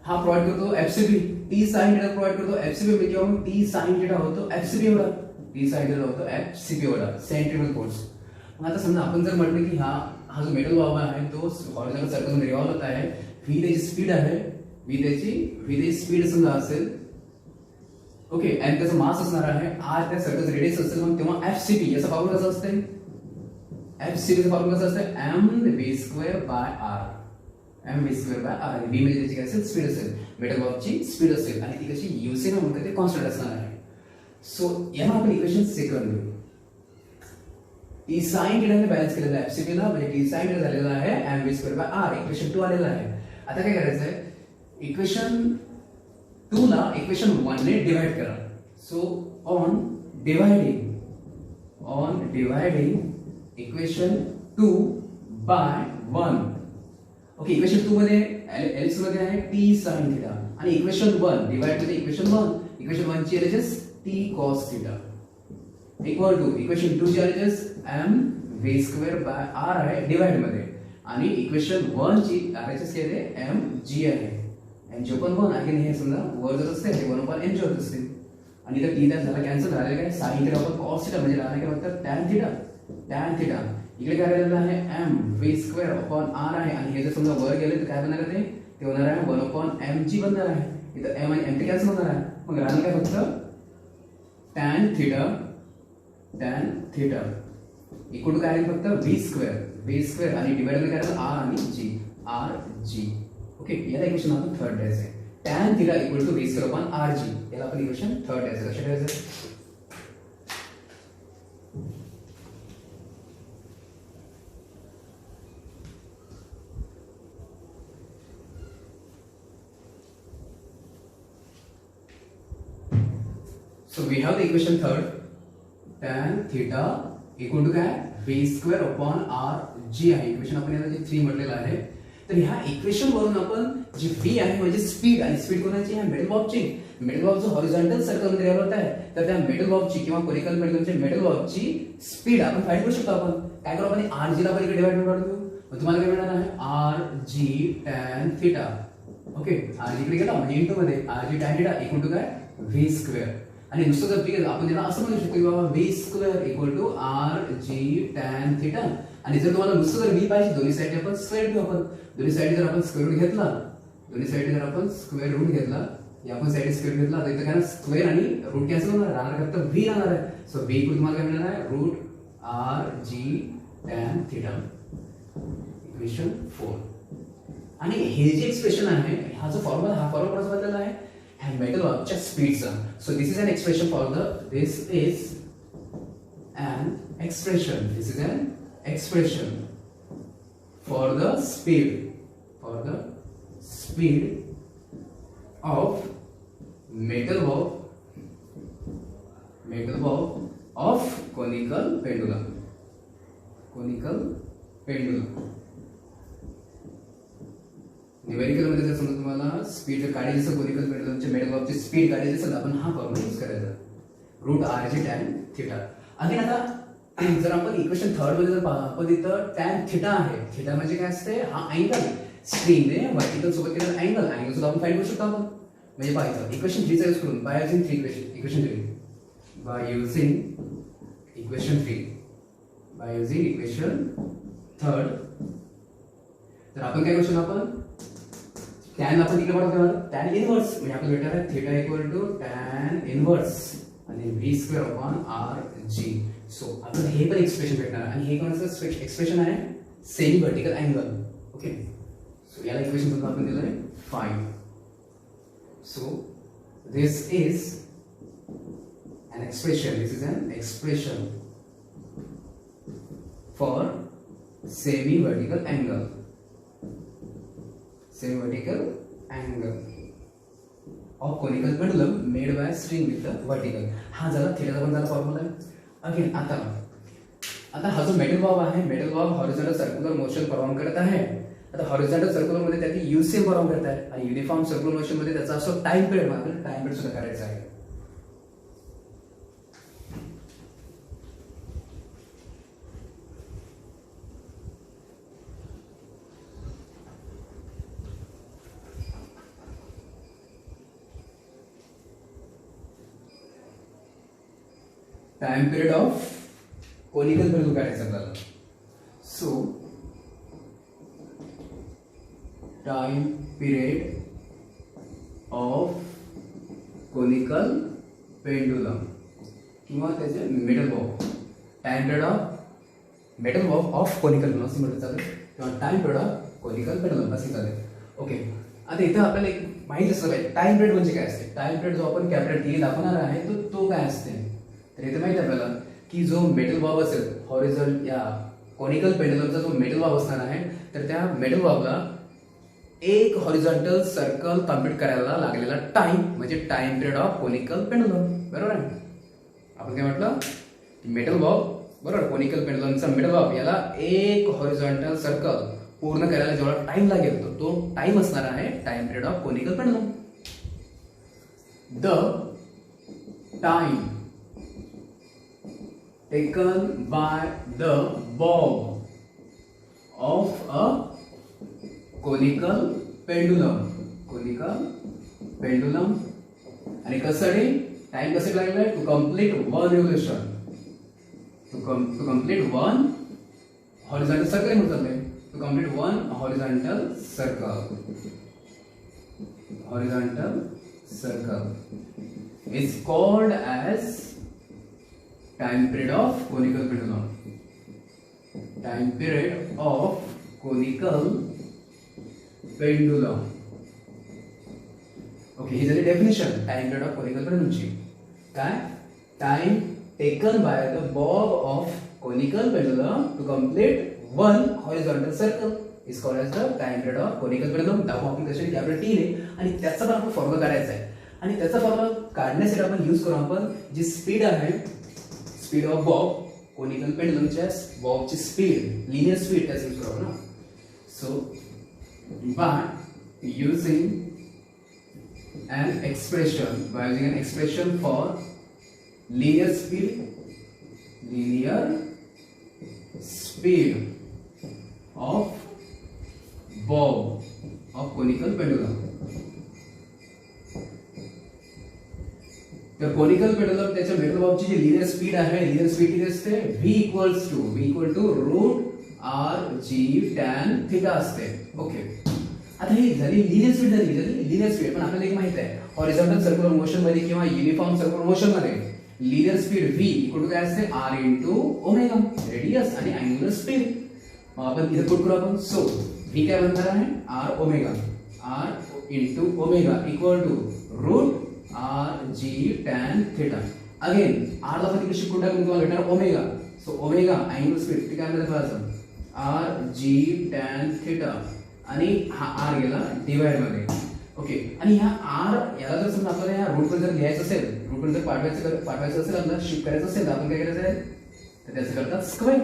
हा प्रोव्हाइड करतो FCP. T sine theta provide करतो एफसीपी, किंवा टी साइन थीटा होतो एफसीपी एवढा, टी साइन थीटा होतो एफसीपी एवढा, सेंट्रिपिटल फोर्स. मग आता समजा आपण जर म्हटलं की हा जो मेटल बॉब आहे तो हॉरिझॉन्टल सर्कल रिव्हॉल्व होत आहे, व्ही त्याची स्पीड आहे, व्ही त्याची स्पीड समजा असेल. ओके. आणि त्याचं मास असणार आहे आर, त्या सर्कलचं रेडियस असेल, मग तेव्हा एफसीपी याचा फॉर्म्युला कसा असते, एफसीपी फॉर्म्युला कसा असते, mv²/r. आणि v म्हणजे त्याची काय असेल, स्पीड असेल, मेटल बॉबची स्पीड असेल, आणि ती कशी युसी न म्हणतात ते कॉन्स्टंट असणार आहे. सो याला आपण इक्वेशन सेकंड घेऊ. टी साइन थीटाने बॅलन्स केलेला आहे एफसीपी ला, म्हणजे टी साइन थीटा झालेला आहे mv²/r. इक्वेशन 2 आलेला आहे. आता काय करायचं आहे, इक्वेशन 2 ला इक्वेशन 1 ने डिवाइड करा. So on dividing equation 2 by 1. Okay, equation 2 मध्ये एल्स मध्ये आहे t sin थीटा आणि इक्वेशन 1 डिवाइड मध्ये इक्वेशन 1 ची LHS t cos theta equal to equation 2 ची LHS m v square by r आहे डिवाइड मध्ये आणि इक्वेशन 1 ची आरएचएस काय आहे m g आहे. m g पण 1 आहे हे समजा वर जर असते हे 1 upon m g होत असते आणि इथे t झाला कॅन्सल झाले काय sin theta upon cos theta म्हणजे राहणार काय फक्त tan थीटा इकडे काय राहिलेलं आहे m v square upon r आहे आणि हे जर समजा वर गेले तर काय बनणार आहे ते होणार आहे 1 upon mg बनणार आहे. इथं m आणि m ते कॅन्सल होणार आहे मग राहणार काय फक्त tan थीटा इक्वल टू काय आहे फक्त v स्क्वेअर आणि डिवाइड मध्ये काय राहिलं r आणि g. ओके, याला इक्वेशन आपण थर्ड द्यायचं आहे. tan theta equal to v square upon rg याला आपण इक्वेशन थर्ड द्यायचं. लक्षात ठेवायचं. So we have the equation third, tan theta equal to काय v square upon r g आहे. इक्वेशन आपण याला जे 3 म्हटलेलं आहे तर ह्या इक्वेशन वरून आपण जी v आहे म्हणजे स्पीड आणि स्पीड कोणाची आहे मिडल बॉब जो हॉरिझॉन्टल सर्कल मध्ये रेव्हॉल्व होत आहे तर त्या मिडल बॉबची किंवा कोनिकल पेंडुलमच्या मिडल बॉबची स्पीड आपण फाइंड करू शकतो. आपण काय करू आपण r g ला पण इकडे डिवाइड करून देऊ मग तुम्हाला काय मिळणार आहे r g tan theta. Okay, r g इकडे गेला म्हणजे इनटू मध्ये r g tan theta equal to काय v स्क्वेअर आणि नुसतं जर ठीक आपण त्याला असं म्हणू शकतो की बाबा v square equal to r g tan theta आणि जर तुम्हाला नुसतं जर v पाहिजे दोन्ही साइड आपण स्क्वेअर घेऊ. आपण दोन्ही साइड जर आपण स्क्वेअर रूट घेतला या आपण साइड स्क्वेअर घेतला तर इथे काय स्क्वेअर आणि रूट कॅन्सल होणार राहणार फक्त v राहणार आहे. सो v इक्वल तुम्हाला काय मिळणार आहे root r g tan theta equation 4. आणि हे जे एक्सप्रेशन आहे हा फॉर्म्युला कसा बदलला आहे metal object speeds. So this is an expression for the this is an expression for the speed of metal bob of conical pendulum. Numerical मध्ये जर समजा तुम्हाला स्पीड जर काढायची असेल कोनिकल पेंडुलमच्या मेटल बॉबची स्पीड काढायची असेल आपण हा फॉर्म्युला यूज करायचा root r g tan theta. Again आता जर आपण इक्वेशन थर्ड मध्ये जर आपण इथं tan थीटा आहे थीटा म्हणजे काय असते हा अँगल स्क्रीनने वर्टिकल सोबत केलेला अँगल सुद्धा आपण फाइंड करू शकतो. आपण म्हणजे पाहायचं इक्वेशन 3 चा यूज करून बाय युजिंग इक्वेशन थर्ड तर आपण काय करू शकतो आपण tan आपण तिकडे वाढवतो tan इनवर्स म्हणजे आपल्याला भेटणार आहे theta equal to tan inverse आणि v square upon r g. So आपण हे पण एक्सप्रेशन भेटणार आणि हे कोणाचं एक्सप्रेशन आहे semi vertical angle. Okay, so याला इक्वेशन म्हणून आपण दिलं आहे 5. So this is an expression for semi vertical angle of conical pendulum made by string with the vertical. हा झाला थीटाचा पण झाला फॉर्म्युला. अगेन आता हा जो मेटल बॉब आहे metal Bob horizontal circular motion perform करत आहे. आता हॉरिझॉन्टल सर्क्युलर मध्ये त्याची यूसीएम परफॉर्म करत आहे आणि युनिफॉर्म सर्क्युलर मोशन मध्ये त्याचा असो टाइम पिरियड आपल्याला टाइम पिरियड सुद्धा करायचा आहे. Time period of conical pendulum काढायचा आपल्याला. So time period of conical pendulum किंवा त्याचे metal Bob time period of metal Bob of conical pendulum असं म्हटलं चालेल किंवा time period of conical pendulum असं चालेल. ओके, आता इथं आपल्याला एक माहिती असलं पाहिजे टाइम पिरियड म्हणजे काय असते. टाइम पिरियड जो आपण कॅपिटल टी दाखवणार आहे तो काय असते तर इथे माहिती आहे आपल्याला की जो मेटल बॉब असेल हॉरिझॉन्टल या कोनिकल पेंडुलमचा जो मेटल बॉब असणार आहे तर त्या मेटल बॉबला एक हॉरिझॉन्टल सर्कल कंप्लीट करायला लागलेला टाइम म्हणजे time period of conical pendulum. बरोबर आहे. आपण काय म्हटलं की मेटल बॉब बरोबर कोनिकल पेंडुलमचा मेटल बॉब याला एक हॉरिझॉन्टल सर्कल पूर्ण करायला जेवढा टाइम लागेल तो टाइम असणार आहे time period of conical pendulum. The time taken by the bob of a conical pendulum आणि कशासाठी टाइम कसे लागलेला आहे to complete one revolution to complete one horizontal circle म्हणतात to complete one horizontal circle is called as time period of conical pendulum. Time period of conical pendulum. Okay, ही झाली definition time period of conical पेंडुलमची. काय time taken by the bob of conical pendulum to complete one horizontal circle is called as the time period of conical pendulum. दाखवू आपण कशी आपल्याला T ने आणि त्याचा पण आपण फॉर्म्युला काढायचा आहे आणि त्याचा फॉर्म्युला काढण्यासाठी आपण यूज करू आपण जी स्पीड आहे स्पीड ऑफ बॉब कोनिकल पेंडुलमच्या बॉबची स्पीड लिनियर स्पीड त्याचा यूज करू ना. So by using an expression for linear speed of bob of conical pendulum. तर कोनिकल पेंडुलम त्याच्या मेटल बॉबची जी लिनियर स्पीड आहे लिनियर स्पीड किती असते v equal to root R G tan theta असते. ओके, आता ही झाली लिनियर स्पीड पण आपल्याला एक माहित आहे हॉरिझॉन्टल सर्क्युलर मोशन मध्ये किंवा युनिफॉर्म सर्क्युलर मोशन मध्ये linear speed v equal to काय असते r इंटू ओमेगा रेडियस आणि अँगुलर स्पीड. मग आपण इथे पुट करू आपण. सो v काय बनणार आहे r into omega equal to root R G tan theta. Again r ला पण शिफ्ट करून तुम्हाला भेटणार omega. So omega angular speed ते काय म्हणतात आर जी टॅन थिटा आणि हा आर गेला डिवाइड मध्ये. ओके, आणि ह्या आर याला जर समजा आपल्याला या रूट वर जर लिहायचं असेल रूट वर जर पाठवायचं असेल आपल्याला शिफ्ट करायचं असेल तर आपण काय करायचं आहे तर त्याचं करतात स्क्वेअर.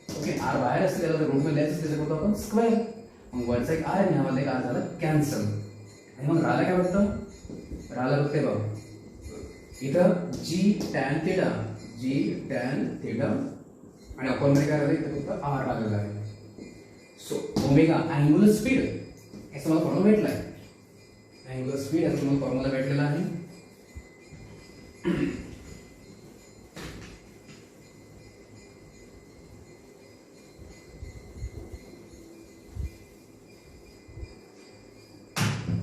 ओके, आर बाहेर असते त्याला जर रूट मध्ये लिहायचं असेल तर करतो आपण स्क्वेअर. मग वरचा एक आर आणि ह्यामध्ये एक आर झाला कॅन्सल आणि मग राहिला काय वाटतं राहिला बघते बघ इथं जी टॅन थिटा आणि आपण मध्ये काय राहिलं इथं फक्त आर आलेला आहे. सो ओमेगा अँगुलर स्पीड याचा मला फॉर्म्युला भेटला आहे अँगुलर स्पीड याचा मला फॉर्म्युला भेटलेला आहे.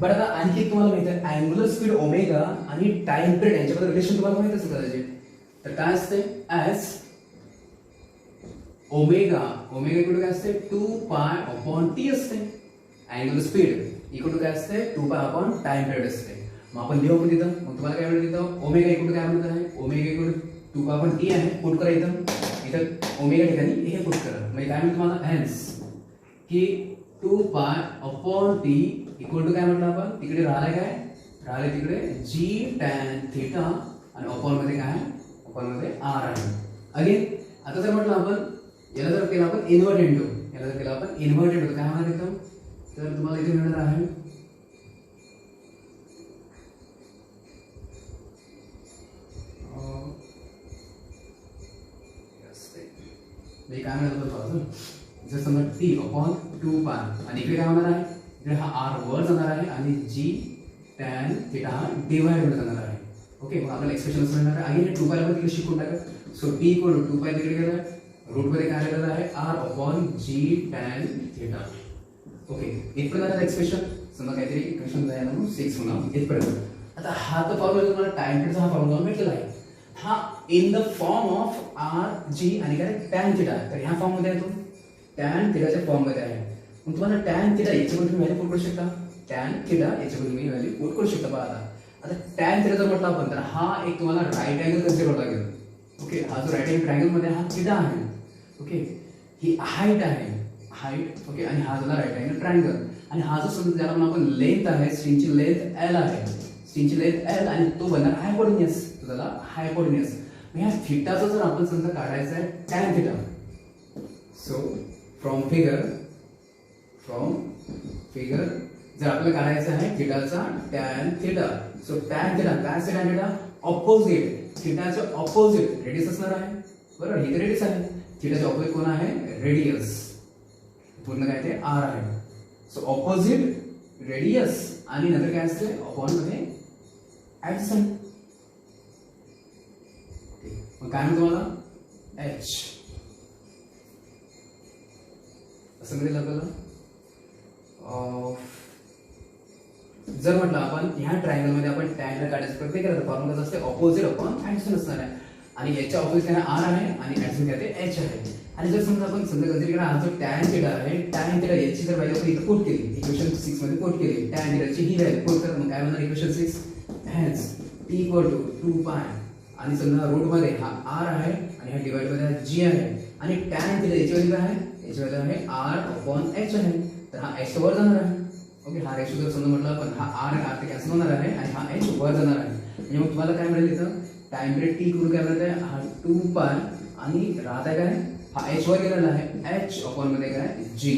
बरं आता आणखी तुम्हाला माहिती आहे अँगुलर स्पीड ओमेगा आणि टाइम पिरियड यांच्यामध्ये रिलेशन तुम्हाला माहित असेल कदाचित. तर काय असते ऍज ओमेगा इक्वल काय असते 2 पाय अपॉन टी असते. अँगुलर स्पीड इक्वल टू काय असते 2 पाय अपॉन टाइम पिरियड असते. मग आपण लिहू पण तिथं मग तुम्हाला काय मिळतं तिथं ओमेगा इक्वल टू काय म्हणत आहे omega equal to 2 pi upon T आहे पुट करा इथं ओमेगा ठिकाणी हे पुट करा. म्हणजे काय म्हणतो तुम्हाला हेन्स की 2 pi upon T equal to काय म्हटलं आपण तिकडे राहिले तिकडे जी टॅन थिटा आणि अपॉन मध्ये काय अपॉन मध्ये आर आहे. अगेन आता जर म्हटलं आपण याला जर केलं आपण इन्व्हर्ट इंटू काय होणार इथं तर तुम्हाला इथे मिळणार आहे काय मिळणार जर समजा टी अपॉन 2 पाय आणि इकडे काय होणार आहे इकडे हा आर वर जाणार आहे आणि जी टॅन थिटा हा डिवाइड मध्ये जाणार आहे. ओके, मग आपल्याला एक्सप्रेशन असं मिळणार आहे अगेन 2 पाय ला तिकडे शिकून टाका. सो टी इक्वल टू 2 पाय तिकडे गेला रूट मध्ये काय आलेलं आहे आर अपॉन जी टॅन थिटा. ओके, इथपर्यंत एक्सप्रेशन समजा काहीतरी इक्वेशन जायला म्हणून 6 होणार इथपर्यंत. आता हा तर फॉर्म्युला तुम्हाला टाइम पिरियडचा हा फॉर्म्युला भेटलेला आहे हा in the form of R G आणि काय टॅन थिटा. तर ह्या फॉर्म मध्ये येतो टॅन थिटाच्या फॉर्म मध्ये आहे. मग तुम्हाला टॅन थिटा याच्यामध्ये तुम्ही व्हॅल्यू पुट करू शकता टॅन थिटा याच्यामध्ये तुम्ही व्हॅल्यू पुट करू शकता. बघा आता टॅन थिटा जर म्हटलं आपण तर हा एक तुम्हाला राईट अँगल कन्सिडर करावा लागेल. ओके, हा जो राईट अँगल ट्रायंगल मध्ये हा थिटा आहे. ओके, ही हाईट आहे ओके, आणि हा झाला राईट अँगल ट्रायंगल आणि हा जो समजा ज्याला आपण लेंथ आहे स्ट्रिंगची लेंथ एल आहे आणि तो बनणार हायपोटेन्यूस. झाला हायपोटेन्युअस. ह्या थिटाचं जर आपण समजा काढायचं आहे tan theta, so from figure जर आपल्याला काढायचं आहे थिटाचा tan theta, so tan theta काय असते? टॅन थिटा ऑपोजिट, थिटाचे ऑपोजिट रेडियस असणार आहे. बरोबर, हे रेडियस आहे. थिटाचे ऑपोजिट कोण आहे? रेडियस. पूर्ण काय ते आर आहे. सो ऑपोजिट रेडियस आणि नंतर काय असते? अपॉन मध्ये ऍडजसंट. मग काय म्हणतो मला? एच. असं मिळेल आपल्याला. जर म्हटलं आपण ह्या ट्रायंगल मध्ये आपण टॅन काढायचं प्रत्येक फॉर्म्युला असते ऑपोजिट अपॉन ऍडजसंट असणार आहे. आणि याच्या ऑपोजिट काय आर आहे आणि ऍडजसंट काय ते एच आहे. आणि जर समजा आपण समजा कन्सिडर करा हा जो टॅन थिटा आहे, टॅन थिटा याची जर व्हॅल्यू आपण इथे पुट केली, इक्वेशन 6 मध्ये पुट केली, टॅन थिटाची ही व्हॅल्यू पुट करा, मग काय होणार? Equation 6 hence t equal to 2 पाय आणि समजा रूट मध्ये हा r आहे आणि हा डिवाइड मध्ये हा g आहे आणि टॅन थिटा याची व्हॅल्यू काय आहे? याची व्हॅल्यू आहे r अपॉन h आहे. तर हा h वर जाणार आहे. ओके, हा रेशो जर समजा म्हटलं आपण हा r आणि r ते कॅन्सल होणार आहे आणि हा h वर जाणार आहे. म्हणजे मग तुम्हाला काय मिळेल इथं? टाइम पिरियड t करून काय मिळत आहे? हा 2 पाय आणि राहत आहे काय? हा h वर गेलेला आहे, h अपॉन मध्ये काय? g.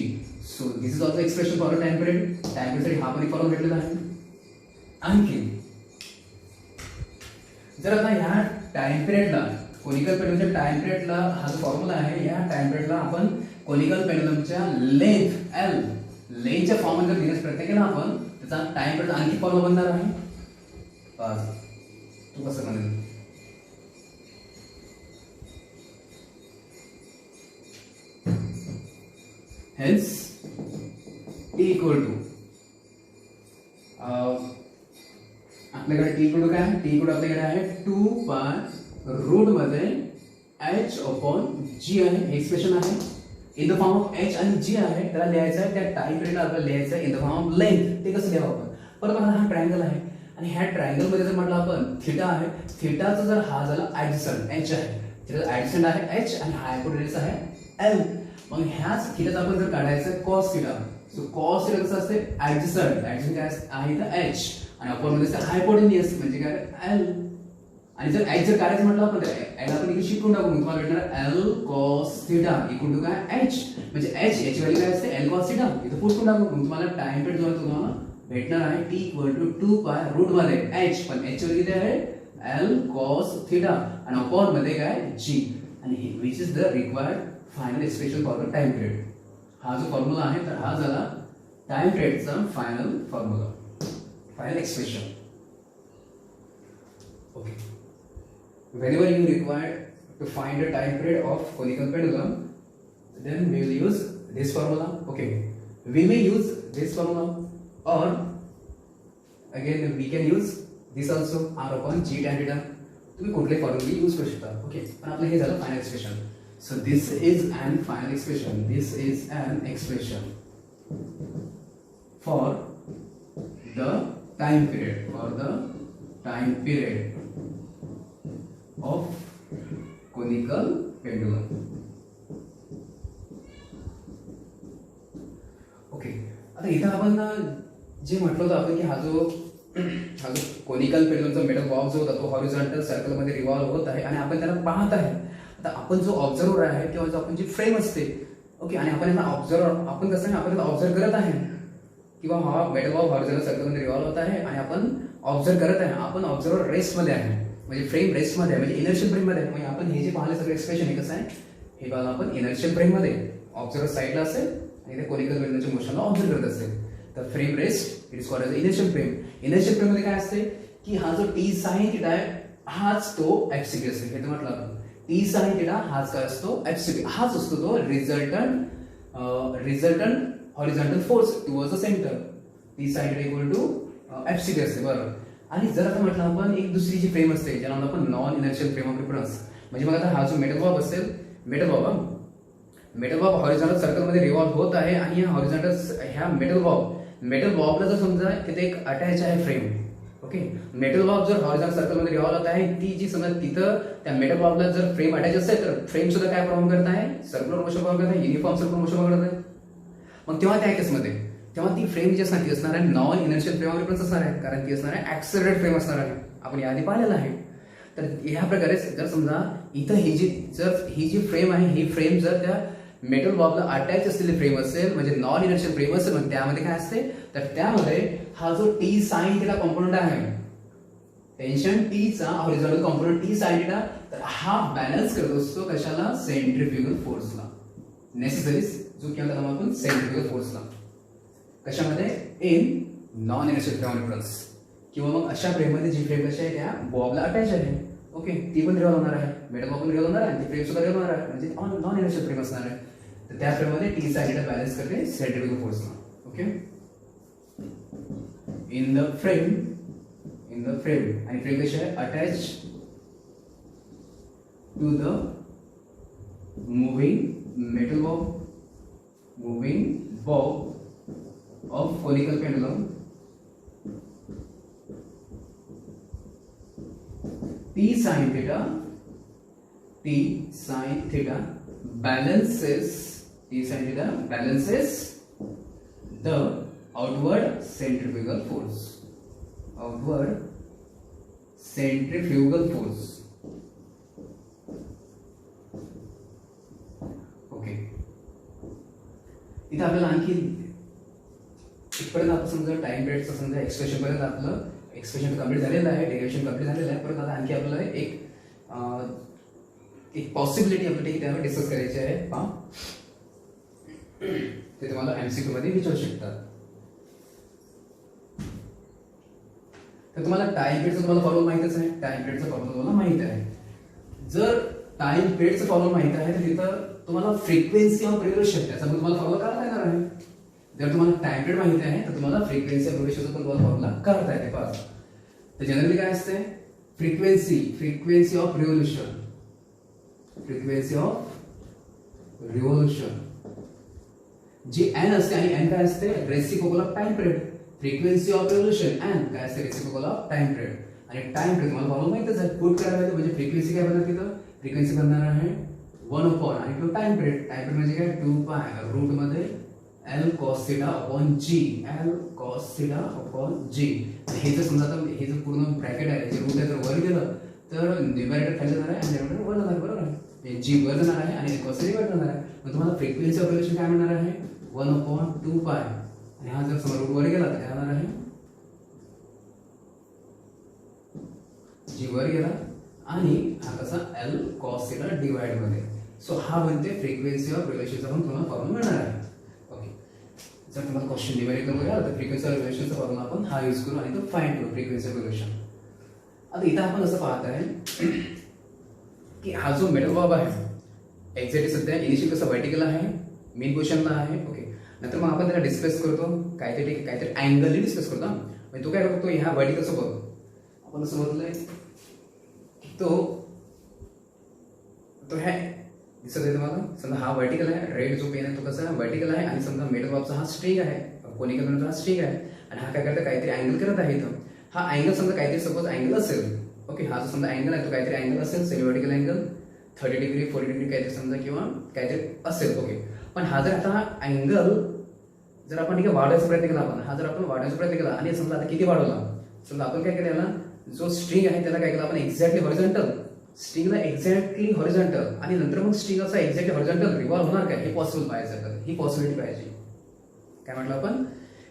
So this is also expression for time period. Time period हा पण एक फॉर्म्युला भेटलेला आहे. आणखी जर आता ह्या टाइम पिरियडला कोनिकल पेंडुलमच्या टाइम पिरियडला हा जो फॉर्म्युला आहे, या टाइम पिरियडला आपण कोनिकल पेंडुलमच्या लेंथ एल लेंथच्या फॉर्म मध्ये लिहिण्याचा प्रयत्न केला आपण, त्याचा टाइम पिरियड आणखी फॉर्म्युला बनणार आहे. तू कसं म्हणेल? hence t equal to आपल्याकडे t इक्वल टू काय? t इक्वल टू आपल्याकडे आहे 2 पाय रूट मध्ये h अपॉन g आहे. हे एक्सप्रेशन आहे in the form of h आणि g आहे. त्याला लिहायचं आहे त्या टाइम पिरियडला आपल्याला लिहायचं आहे in the form of length. ते कसं लिहावं आपण? परत हा ट्रायंगल आहे आणि ह्या ट्रायंगल मध्ये जर म्हटलं आपण थिटा आहे, थिटाचा जर हा झाला ऍडजसंट h आहे, थिटाचा ऍडजसंट आहे h आणि हा हायपोटेन्युअस आहे l. मग ह्याच थिटाचा आपण जर काढायचं cos theta, so cos theta कसं असते? ऍडजसंट. ऍडजसंट काय आहे? तर h आणि अपॉन मध्ये असते हायपोटेन्युअस म्हणजे काय? l. आणि जर h जर काढायचं म्हटलं आपण l आपण इथे शिफ्ट करून टाकू, तुम्हाला भेटणार l cos theta equal to काय? h. म्हणजे h याची व्हॅल्यू काय असते? l cos theta. इथे पुट करून टाकू, तुम्हाला टाइम पिरियड जो तुम्हाला भेटणार आहे t इक्वल टू 2 पाय रूट मध्ये h, पण h वर किती आहे? l cos थिटा आणि अपॉन मध्ये काय? g. आणि which is the required final expression for the time period. हा जो फॉर्म्युला आहे तर हा झाला टाइम पिरियडचा final formula, final expression. Okay, whenever you require to find the time period of conical pendulum, then we will use this formula. Okay, we may use this formula or again we can use this also, r upon g tan theta. तुम्ही कुठले formula use करू शकता. Okay, पण आपलं हे झालं final expression. So this is an final expression. This is an expression for the time period. For the time period of conical pendulum. Okay. आता इथं आपण जे म्हटलं होतं आपण की हा जो कोनिकल पेंडुलमचा मेटल बॉब जो होता तो हॉरिझॉन्टल सर्कल मध्ये रिव्हॉल्व होत आहे आणि आपण त्याला पाहत आहे. आता आपण जो ऑब्झर्वर आहे किंवा जो आपण जी फ्रेम असते, ओके, आणि आपण यांना ऑब्झर्वर आपण कसं आपण ऑब्झर्व करत आहे किंवा हा मेटल बॉब हॉरिझॉन्टल सर्कल मध्ये रिव्हॉल्व होत आहे आणि आपण ऑब्झर्व करत आहे. आपण ऑब्झर्वर रेस्ट मध्ये आहे, म्हणजे फ्रेम रेस्ट मध्ये आहे, म्हणजे इनर्शियल फ्रेम मध्ये आहे. म्हणजे आपण हे जे पाहिले सगळं एक्सप्रेशन हे कसं आहे? हे बघा आपण इनर्शियल फ्रेम मध्ये ऑब्झर्वर साइडला असेल आणि ते कोनिकल पेंडुलमच्या मोशनला ऑब्झर्व करत असेल. तर frame rest it is called as inertial frame. Inertial frame मध्ये काय असते की हा जो टी साइन थीटा आहे हाच तो एफसीटी असेल. हे तर म्हटलं आपण टी साइन थीटा हाच काय असतो? एफसीटी. हाच असतो तो resultant horizontal force towards the centre. T sine theta equal to FCT असते. बरोबर. आणि जर आता म्हटलं आपण एक दुसरी जी फ्रेम असते ज्याला आपण non inertial frame of reference, म्हणजे मग आता हा जो मेटल बॉब असेल, मेटल बॉब हॉरिझॉन्टल सर्कल मध्ये रिव्हॉल्व होत आहे आणि ह्या मेटल बॉबला जर समजा तिथे एक अटॅच आहे फ्रेम, ओके, मेटल बॉब जर हॉरिझॉन्टल सर्कल मध्ये रिव्हॉल्व होत आहे, ती जी समजा तिथं त्या मेटल बॉबला जर फ्रेम अटॅच असेल तर फ्रेम सुद्धा काय परफॉर्म करत आहे? सर्क्युलर मोशन परफॉर्म करत आहे, युनिफॉर्म सर्क्युलर मोशन करत आहे. मग तेव्हा त्या केसमध्ये तेव्हा ती फ्रेम जी असणार ती असणार आहे non inertial frame of reference असणार आहे, कारण ती असणार आहे ऍक्सेलरेटेड फ्रेम असणार आहे. आपण याआधी पाहिलेलं आहे. तर ह्या प्रकारे जर समजा इथं ही जी फ्रेम आहे, ही फ्रेम जर त्या मेटल बॉबला अटॅच असलेली फ्रेम असेल, म्हणजे नॉन इनर्शियल फ्रेम असेल, मग त्यामध्ये काय असते, तर त्यामध्ये हा जो टी साइन थिटा कॉम्पोनंट आहे, टेन्शन टी चा horizontal component T sine theta, तर हा बॅलन्स करत असतो कशाला, सेंट्रीफ्युगल फोर्सला. नेसेसरी जो केला त्याला आपण सेंट्रीफ्युगल फोर्सला. कशामध्ये, इन नॉन इनर्शियल फ्रेम किंवा मग अशा फ्रेममध्ये जी फ्रेम कशी आहे त्या बॉबला अटॅच आहे, ओके, ती पण रिव्हॉल्व होणार आहे, मेटल बॉब पण रिव्हॉल्व होणार आहे, ती फ्रेम सुद्धा रिव्हॉल्व होणार आहे, म्हणजे नॉन इनर्शियल फ्रेम असणार आहे. तर त्या फ्रेममध्ये टी साइन थिटा बॅलन्स करते सेंट्रीफ्युगल फोर्सला. ओके, इन द फ्रेम आणि फ्रेम कशी आहे, attach to the moving metal bob of conical pendulum, T sin theta balances the outward centrifugal force. Okay, इथं आपल्याला आणखी इथपर्यंत आपण समजा टाइम पिरियडचं समजा एक्सप्रेशन पर्यंत आपलं एक्सप्रेशन कंप्लीट झालेलं आहे, डेरिव्हेशन कंप्लीट झालेलं आहे. परत आता आणखी आपल्याला एक पॉसिबिलिटी आपल्याला त्यावर डिस्कस करायची आहे. ते तुम्हाला एमसीक्यू मध्ये विचारू शकतात. तर तुम्हाला टाइम पिरियडचं तुम्हाला फॉर्म्युला माहितच आहे, टाइम पिरियडचा फॉर्म्युला तुम्हाला माहित आहे. जर टाइम पिरियडचा फॉर्म्युला माहित आहे तर तिथं तुम्हाला फ्रिक्वेन्सी ऑफ रेव्होल्यूशन त्याचा तुम्हाला फॉर्म्युला काढता येणार आहे. जर तुम्हाला टाइम पिरियड माहिती आहे तर तुम्हाला फ्रिक्वेन्सी ऑफ रेव्होल्यूशनचा पण तुम्हाला फॉर्म्युला काढता येते. पास तर जनरली काय असते, फ्रिक्वेन्सी ऑफ रिव्होल्यूशन जी एन असते, आणि एन काय असते, reciprocal of time period. Frequency of revolution N काय असते, रेसिप्रोकल ऑफ टाइम पिरियड. आणि टाइम पिरियड तुम्हाला फॉर्म्युला माहितच आहे, पुट करायला पाहिजे. म्हणजे फ्रिक्वेन्सी काय बनणार, तिथं फ्रिक्वेन्सी बनणार आहे 1 आणि टाइम पिरियड म्हणजे काय, 2 पाय रूट मध्ये L cos theta upon G. हे जर समजा आता हे जर पूर्ण ब्रॅकेट आहे, जे रूट आहे, जर वर गेलं तर न्यूमरेटर खाली जाणार आहे आणि डिनॉमिनेटर वर जाणार आहे, बरोबर आहे. G वर जाणार आहे आणि cos theta वर जाणार आहे. मग तुम्हाला फ्रिक्वेन्सी ऑफ रिलेशन काय मिळणार आहे, 1/2 पाय. आणि हा जर समजा रूट वर गेला तर काय होणार आहे, G वर गेला आणि हा कसा L cos theta डिवाइड मध्ये. सो हा बनते फ्रिक्वेन्सी ऑफ रिलेशनचा पण तुम्हाला फॉर्म्युला मिळणार आहे. जर तुम्हाला क्वेश्चन न्यूमेरिकल मध्ये आला तर फ्रिक्वेन्सी ऑफ रिलेशनचा फॉर्म्युला आपण हा यूज करू आणि तो फाइंड करू, फ्रिक्वेन्सी ऑफ रिलेशन. आता इथं आपण असं पाहत आहे की हा जो मेटल बॉब आहे एक्झॅक्टली सध्या इनिशियल कसं व्हर्टिकल आहे, मेन पोझिशनला आहे. ओके, नंतर मग आपण त्याला डिस्प्लेस करतो, काहीतरी अँगलने डिस्प्लेस करतो. म्हणजे तो काय करतो, ह्या व्हर्टिकल सोबत आपण असं म्हटलंय तो ह्या दिसत आहे तुम्हाला. समजा हा व्हर्टिकल आहे, रेड जो पेन आहे तो कसा व्हर्टिकल आहे, आणि समजा मेटल बॉबचा हा स्ट्रिंग आहे, कोनिकल पेन हा स्ट्रिंग आहे, आणि हा काय करतो, काहीतरी अँगल करत आहे. इथं हा अँगल समजा काहीतरी सपोज अँगल असेल, ओके, हा जो समजा अँगल आहे तो काहीतरी अँगल असेल, semi vertical angle 30 degree 40 degree काहीतरी समजा किंवा काहीतरी असेल. ओके, पण हा जर आता अँगल जर आपण ठीक आहे वाढवायचा प्रयत्न केला, हा जर आपण वाढवायचा प्रयत्न केला आणि समजा आता किती वाढवला, समजा आपण काय केलं, जो स्ट्रिंग आहे त्याला काय केलं आपण, एक्झॅक्टली हॉरिझॉन्टल, स्ट्रिंगला एक्झॅक्टली हॉरिझॉन्टल, आणि नंतर मग स्ट्रिंग असा एक्झॅक्टली हॉरिझॉन्टल रिव्हॉल्व होणार काय, हे पॉसिबल पाहिजे. तर ही पॉसिबिलिटी पाहिजे. काय म्हटलं आपण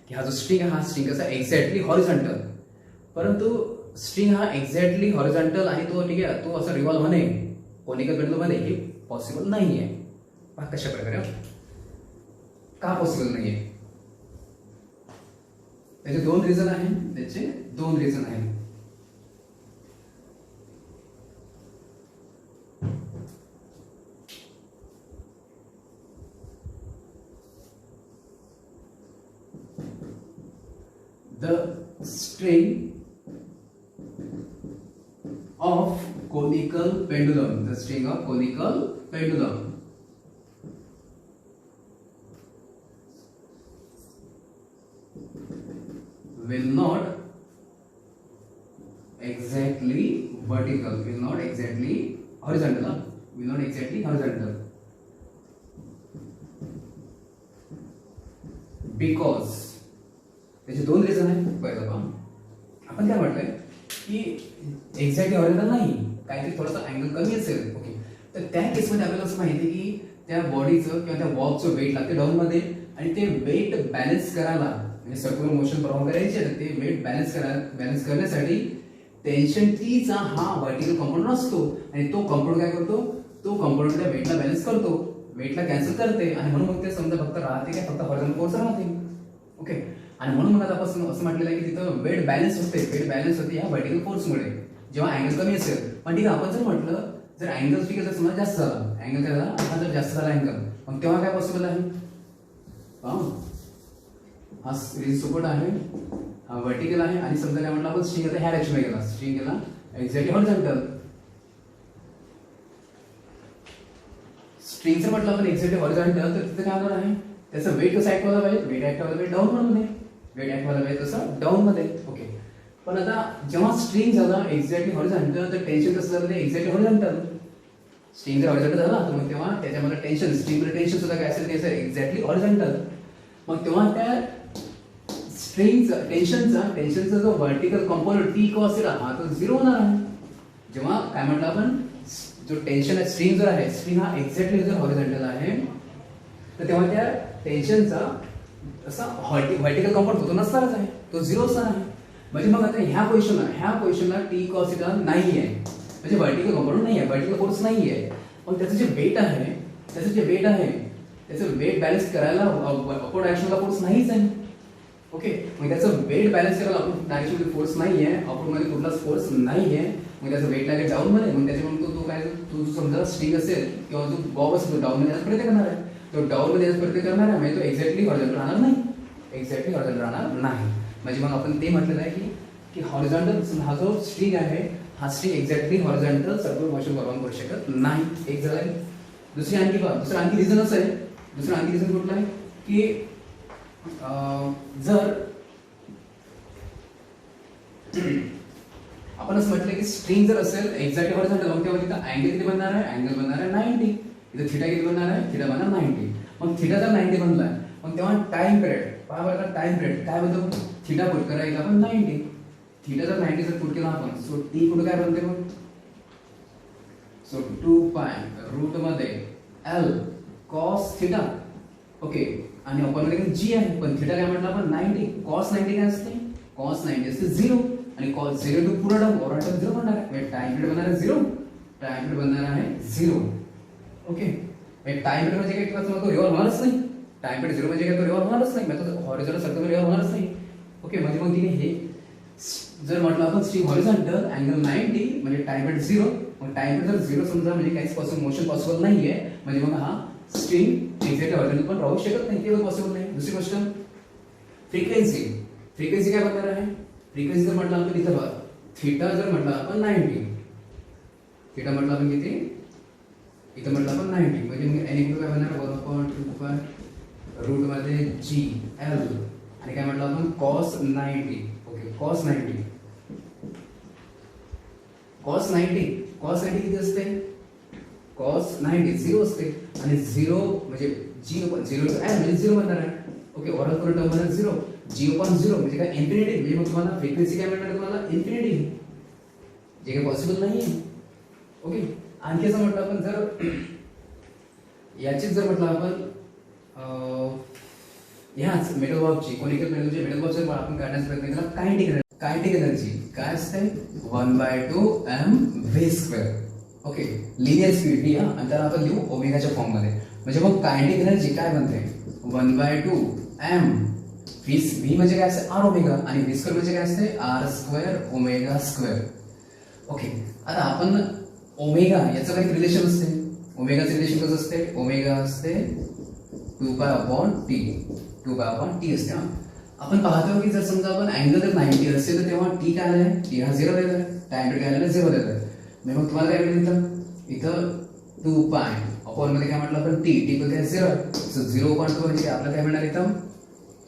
की हा जो स्ट्रिंग आहे, हा स्ट्रिंग असा एक्झॅक्टली हॉरिझॉन्टल, परंतु स्ट्रिंग हा एक्झॅक्टली हॉरिझॉन्टल आणि तो ठीक आहे तो असं रिव्हॉल्व होणे, कोनिकल पेंडुलम मध्ये हे पॉसिबल नाहीये. पहा कशा प्रकारे, का पॉसिबल नाहीये, त्याचे दोन रिझन आहे. The string of conical pendulum, will not exactly vertical, will not exactly horizontal, because त्याचे दोन रिझन आहेत. पहिलं पहा, आपण काय म्हटलंय की एक्झॅक्टली हॉरिझॉन्टल नाही, काहीतरी थोडासा अँगल कमी असेल, ओके, तर त्या केसमध्ये आपल्याला असं माहिती आहे की त्या बॉडीचं किंवा त्या बॉबचं वेट लागते डाऊनमध्ये, आणि ते वेट बॅलन्स करायला म्हणजे सर्क्युलर मोशन परफॉर्म करायचे, तर ते वेट बॅलन्स करण्यासाठी टेन्शन टीचा हा व्हर्टिकल कंपाऊंड असतो, आणि तो कंपाऊंड काय करतो, तो कंपाऊंड त्या वेटला बॅलन्स करतो, वेटला कॅन्सल करते, आणि म्हणून मग ते समजा फक्त राहते काय, फक्त हॉरिझॉन्टल फोर्स राहते, ओके. आणि म्हणून मग आता असं म्हटलेलं आहे की तिथं वेट बॅलन्स होते या व्हर्टिकल फोर्समुळे जेव्हा अँगल कमी असेल. पण ठीक आहे, आपण जर म्हटलं जर अँगल ठीक आहे, जर समजा जास्त झाला अँगल, काय झाला हा जर जास्त झाला अँगल, मग तेव्हा काय पॉसिबल आहे, हा सपोर्ट आहे, हा व्हर्टिकल आहे, आणि समजा काय म्हटलं आपण स्ट्रिंग आता ह्या डायरेक्शनला गेला, स्ट्रिंग गेला एक्झॅक्टली हॉरिझॉन्टल. स्ट्रिंगचं म्हटलं आपण एक्झॅक्टली हॉरिझॉन्टल, तर तिथे काय होणार आहे, त्याचं वेट कसं ऍक्ट व्हायला पाहिजे, वेट ऍक्ट व्हायला पाहिजे डाऊन मध्ये, वेट ऍक्ट व्हायला पाहिजे तसं डाऊन मध्ये, ओके. पण आता जेव्हा स्ट्रिंग झाला एक्झॅक्टली हॉरिझॉन्टल, तर टेन्शन कसं झालं, एक्झॅक्टली हॉरिझॉन्टल. स्ट्रिंग जर हॉरिझॉन्टल झाला तर मग तेव्हा त्याच्यामध्ये टेन्शन, स्ट्रिंगमध्ये टेन्शन सुद्धा काय असेल, ते असेल एक्झॅक्टली हॉरिझॉन्टल. मग तेव्हा त्या स्ट्रिंगचा टेन्शनचा जो vertical component T cos theta हा तो झिरो होणार आहे. जेव्हा काय म्हटलं आपण, जो टेन्शन आहे स्ट्रिंग जो आहे, स्ट्रिंग हा एक्झॅक्टली जर हॉरिझॉन्टल आहे, तर तेव्हा त्या टेन्शनचा असा व्हर्टिकल कंपाऊंड तो नसणारच आहे, तो झिरो असणार आहे. म्हणजे मग आता ह्या पोझिशनला टी कॉस थिटा नाही आहे, म्हणजे व्हर्टिकल कंपाऊंड नाही आहे, व्हर्टिकल फोर्स नाही आहे. पण त्याचं जे वेट आहे त्याचं वेट बॅलन्स करायला अपवर्ड डायरेक्शनला फोर्स नाहीच आहे, ओके. मग त्याचं वेट बॅलन्स करायला अपवर्ड डायरेक्शनमध्ये फोर्स नाही आहे, अपवर्ड मध्ये कुठलाच फोर्स नाही आहे. मग त्याचं वेट लागेल डाऊन मध्ये, मग त्याच्यामुळे तो काय, तू समजा स्ट्रिंग असेल किंवा जो बॉब असेल तो डाऊन मध्ये यायचा प्रयत्न करणार आहे, तो डाऊन मध्ये यायचा प्रयत्न करणार आहे, म्हणजे तो एक्झॅक्टली हॉरिझॉन्टल राहणार नाही. म्हणजे मग आपण ते म्हटलेलं आहे की हॉरिझॉन्टल हा जो स्ट्रिंग आहे, हा string exactly horizontal circular motion perform करू शकत नाही. एक झालं. दुसरं आणखी रिझन असं आहे, कुठलं आहे की जर आपण असं म्हटलं की स्ट्रिंग जर असेल एक्झॅक्टली हॉरिझॉन्टल, मग तेव्हा तिथं अँगल किती बनणार आहे, अँगल बनणार आहे 90. इथं थिटा किती बनणार आहे, थिटा बनणार 90. मग थिटा जर 90 बनलाय, मग तेव्हा टाइम पिरियड काय बनतो, थिटा पुट करायला आपण 90. थिटा जर 90 जर पुट केला आपण, सो टी पुढे काय बनते मग, सो 2 पाय रूट मध्ये एल कॉस थिटा, ओके. आणि आपण मध्ये जी आहे, पण थिटा काय म्हटलं आपण 90, कॉस 90 काय असते, कॉस 90 असते 0, आणि कॉस 0 टू पुरा टर्म ओव्हर टर्म 0 बनणार आहे. टाइम पिरियड बनणार आहे 0, ओके. टाइम पिरियड म्हणजे काय, तो रिव्हॉल्व होणारच नाही. टाइम पिरियड 0 म्हणजे काय, तो रिव्हॉल्व होणारच नाही, म्हणजे हॉरिझॉन्टल सर्कल रिव्हॉल्व होणारच नाही, ओके. म्हणजे मग तिने हे जर म्हटलं आपण स्ट्रिंग हॉरिझॉन्टल अँगल 90 म्हणजे टाइम पिरियड 0, मग टाइम पिरियड जर 0 समजा म्हणजे काहीच मोशन पॉसिबल नाहीये, म्हणजे मग हा स्ट्रिंग एक्झॅक्ट हॉरिझॉन्टल पण राहू शकत नाही, केवळ पॉसिबल नाही. दुसरी गोष्ट फ्रिक्वेन्सी काय बनणार आहे, फ्रिक्वेन्सी जर म्हटलं आपण इथं बघा, थिटा जर म्हटलं आपण 90, थिटा म्हटलं आपण किती, इथं म्हटलं आपण 90, म्हणजे मग एन इक्वल काय बनणार 1/2 रूट मध्ये जी एल, आणि काय म्हटलं आपण कॉस 90, ओके. कॉस 90 किती असते, कॉस 90 0 असते, आणि 0 म्हणजे जी 0 म्हणजे 0 बनणार आहे, ओके. ओव्हरऑल पूर्ण टर्म बनणार 0, g/0 म्हणजे काय इन्फिनिटी, म्हणजे मग तुम्हाला फ्रिक्वेन्सी काय मिळणार, तुम्हाला इन्फिनिटी, जे काही पॉसिबल नाही आहे, ओके. आणखी असं म्हटलं आपण जर याचीच जर म्हटलं आपण ह्याच मेटल बॉबची कोनिकल मेटल बॉबचं आपण काढण्याचा प्रयत्न केला, कायनेटिक एनर्जी काय असते 1/2 mv², ओके. लिनियर स्पीड ही, आणि त्याला आपण लिहू ओमेगाच्या फॉर्म मध्ये, म्हणजे मग कायनेटिक एनर्जी काय बनते 1/2 m v म्हणजे काय असते r ओमेगा, आणि v² म्हणजे काय असते r² ओमेगा², ओके. आता आपण ओमेगा याचं काही रिलेशन असते, ओमेगाचं रिलेशन कसं असते, ओमेगा असते 2π/t असते. आपण पाहतो की जर समजा आपण अँगल जर 90 असेल तर तेव्हा टी काय आलाय, टी हा 0 देत आहे, टाइम पिरियड काय आलेला 0 देत आहे. मग तुम्हाला काय मिळेल, इथं 2π अपॉन मध्ये काय म्हटलं आपण टी पण काय 0, सो 0/2 म्हणजे आपल्याला काय मिळणार, इथं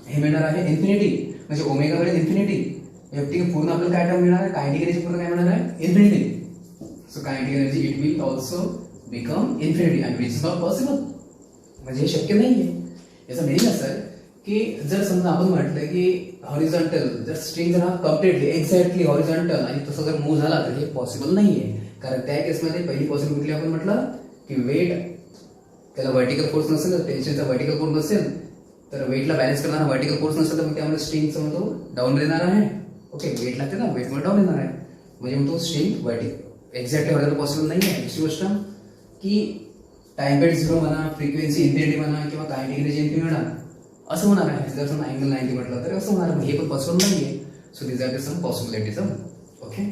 हे मिळणार आहे इन्फिनिटी, म्हणजे ओमेगा कडे इन्फिनिटी. ठीक पूर्ण आपल्याला काय टर्म मिळणार आहे, कायनेटिक एनर्जी पूर्ण काय मिळणार आहे infinity. So kinetic energy it will also become infinity, and which is not possible, म्हणजे हे शक्य नाहीये. याचा मिनिंग असं आहे की जर समजा आपण म्हटलं की हॉरिझॉन्टल जर स्ट्रिंग जर हा कम्प्लिटली एक्झॅक्टली हॉरिझॉन्टल आणि तसं जर मूव्ह झाला तर हे पॉसिबल नाहीये. कारण त्या केसमध्ये पहिली पॉसिबल कुठली आपण म्हटलं की वेट त्याला व्हर्टिकल फोर्स नसेल, तर टेन्शनचा व्हर्टिकल फोर्स नसेल, तर वेटला बॅलन्स करणारा व्हर्टिकल फोर्स नसेल, तर मग त्यामुळे स्ट्रिंगचा मग तो डाऊन येणार आहे. ओके, वेट लागते ना, वेटमुळे डाऊन येणार आहे, म्हणजे मग तो स्ट्रिंग व्हर्टिकल एक्झॅक्टली व्हायला पॉसिबल नाही आहे. दुसरी गोष्ट की टाइम बेट झिरो म्हणा, फ्रिक्वेन्सी इन्फिनिटी म्हणा किंवा कायनेटिक एनर्जी इन्फिनिटी म्हणा, असं होणार आहे. जर समजा अँगल 90 म्हटलं तर असं होणार आहे, हे पण पॉसिबल नाही आहे. So these are the some possibilities. Okay.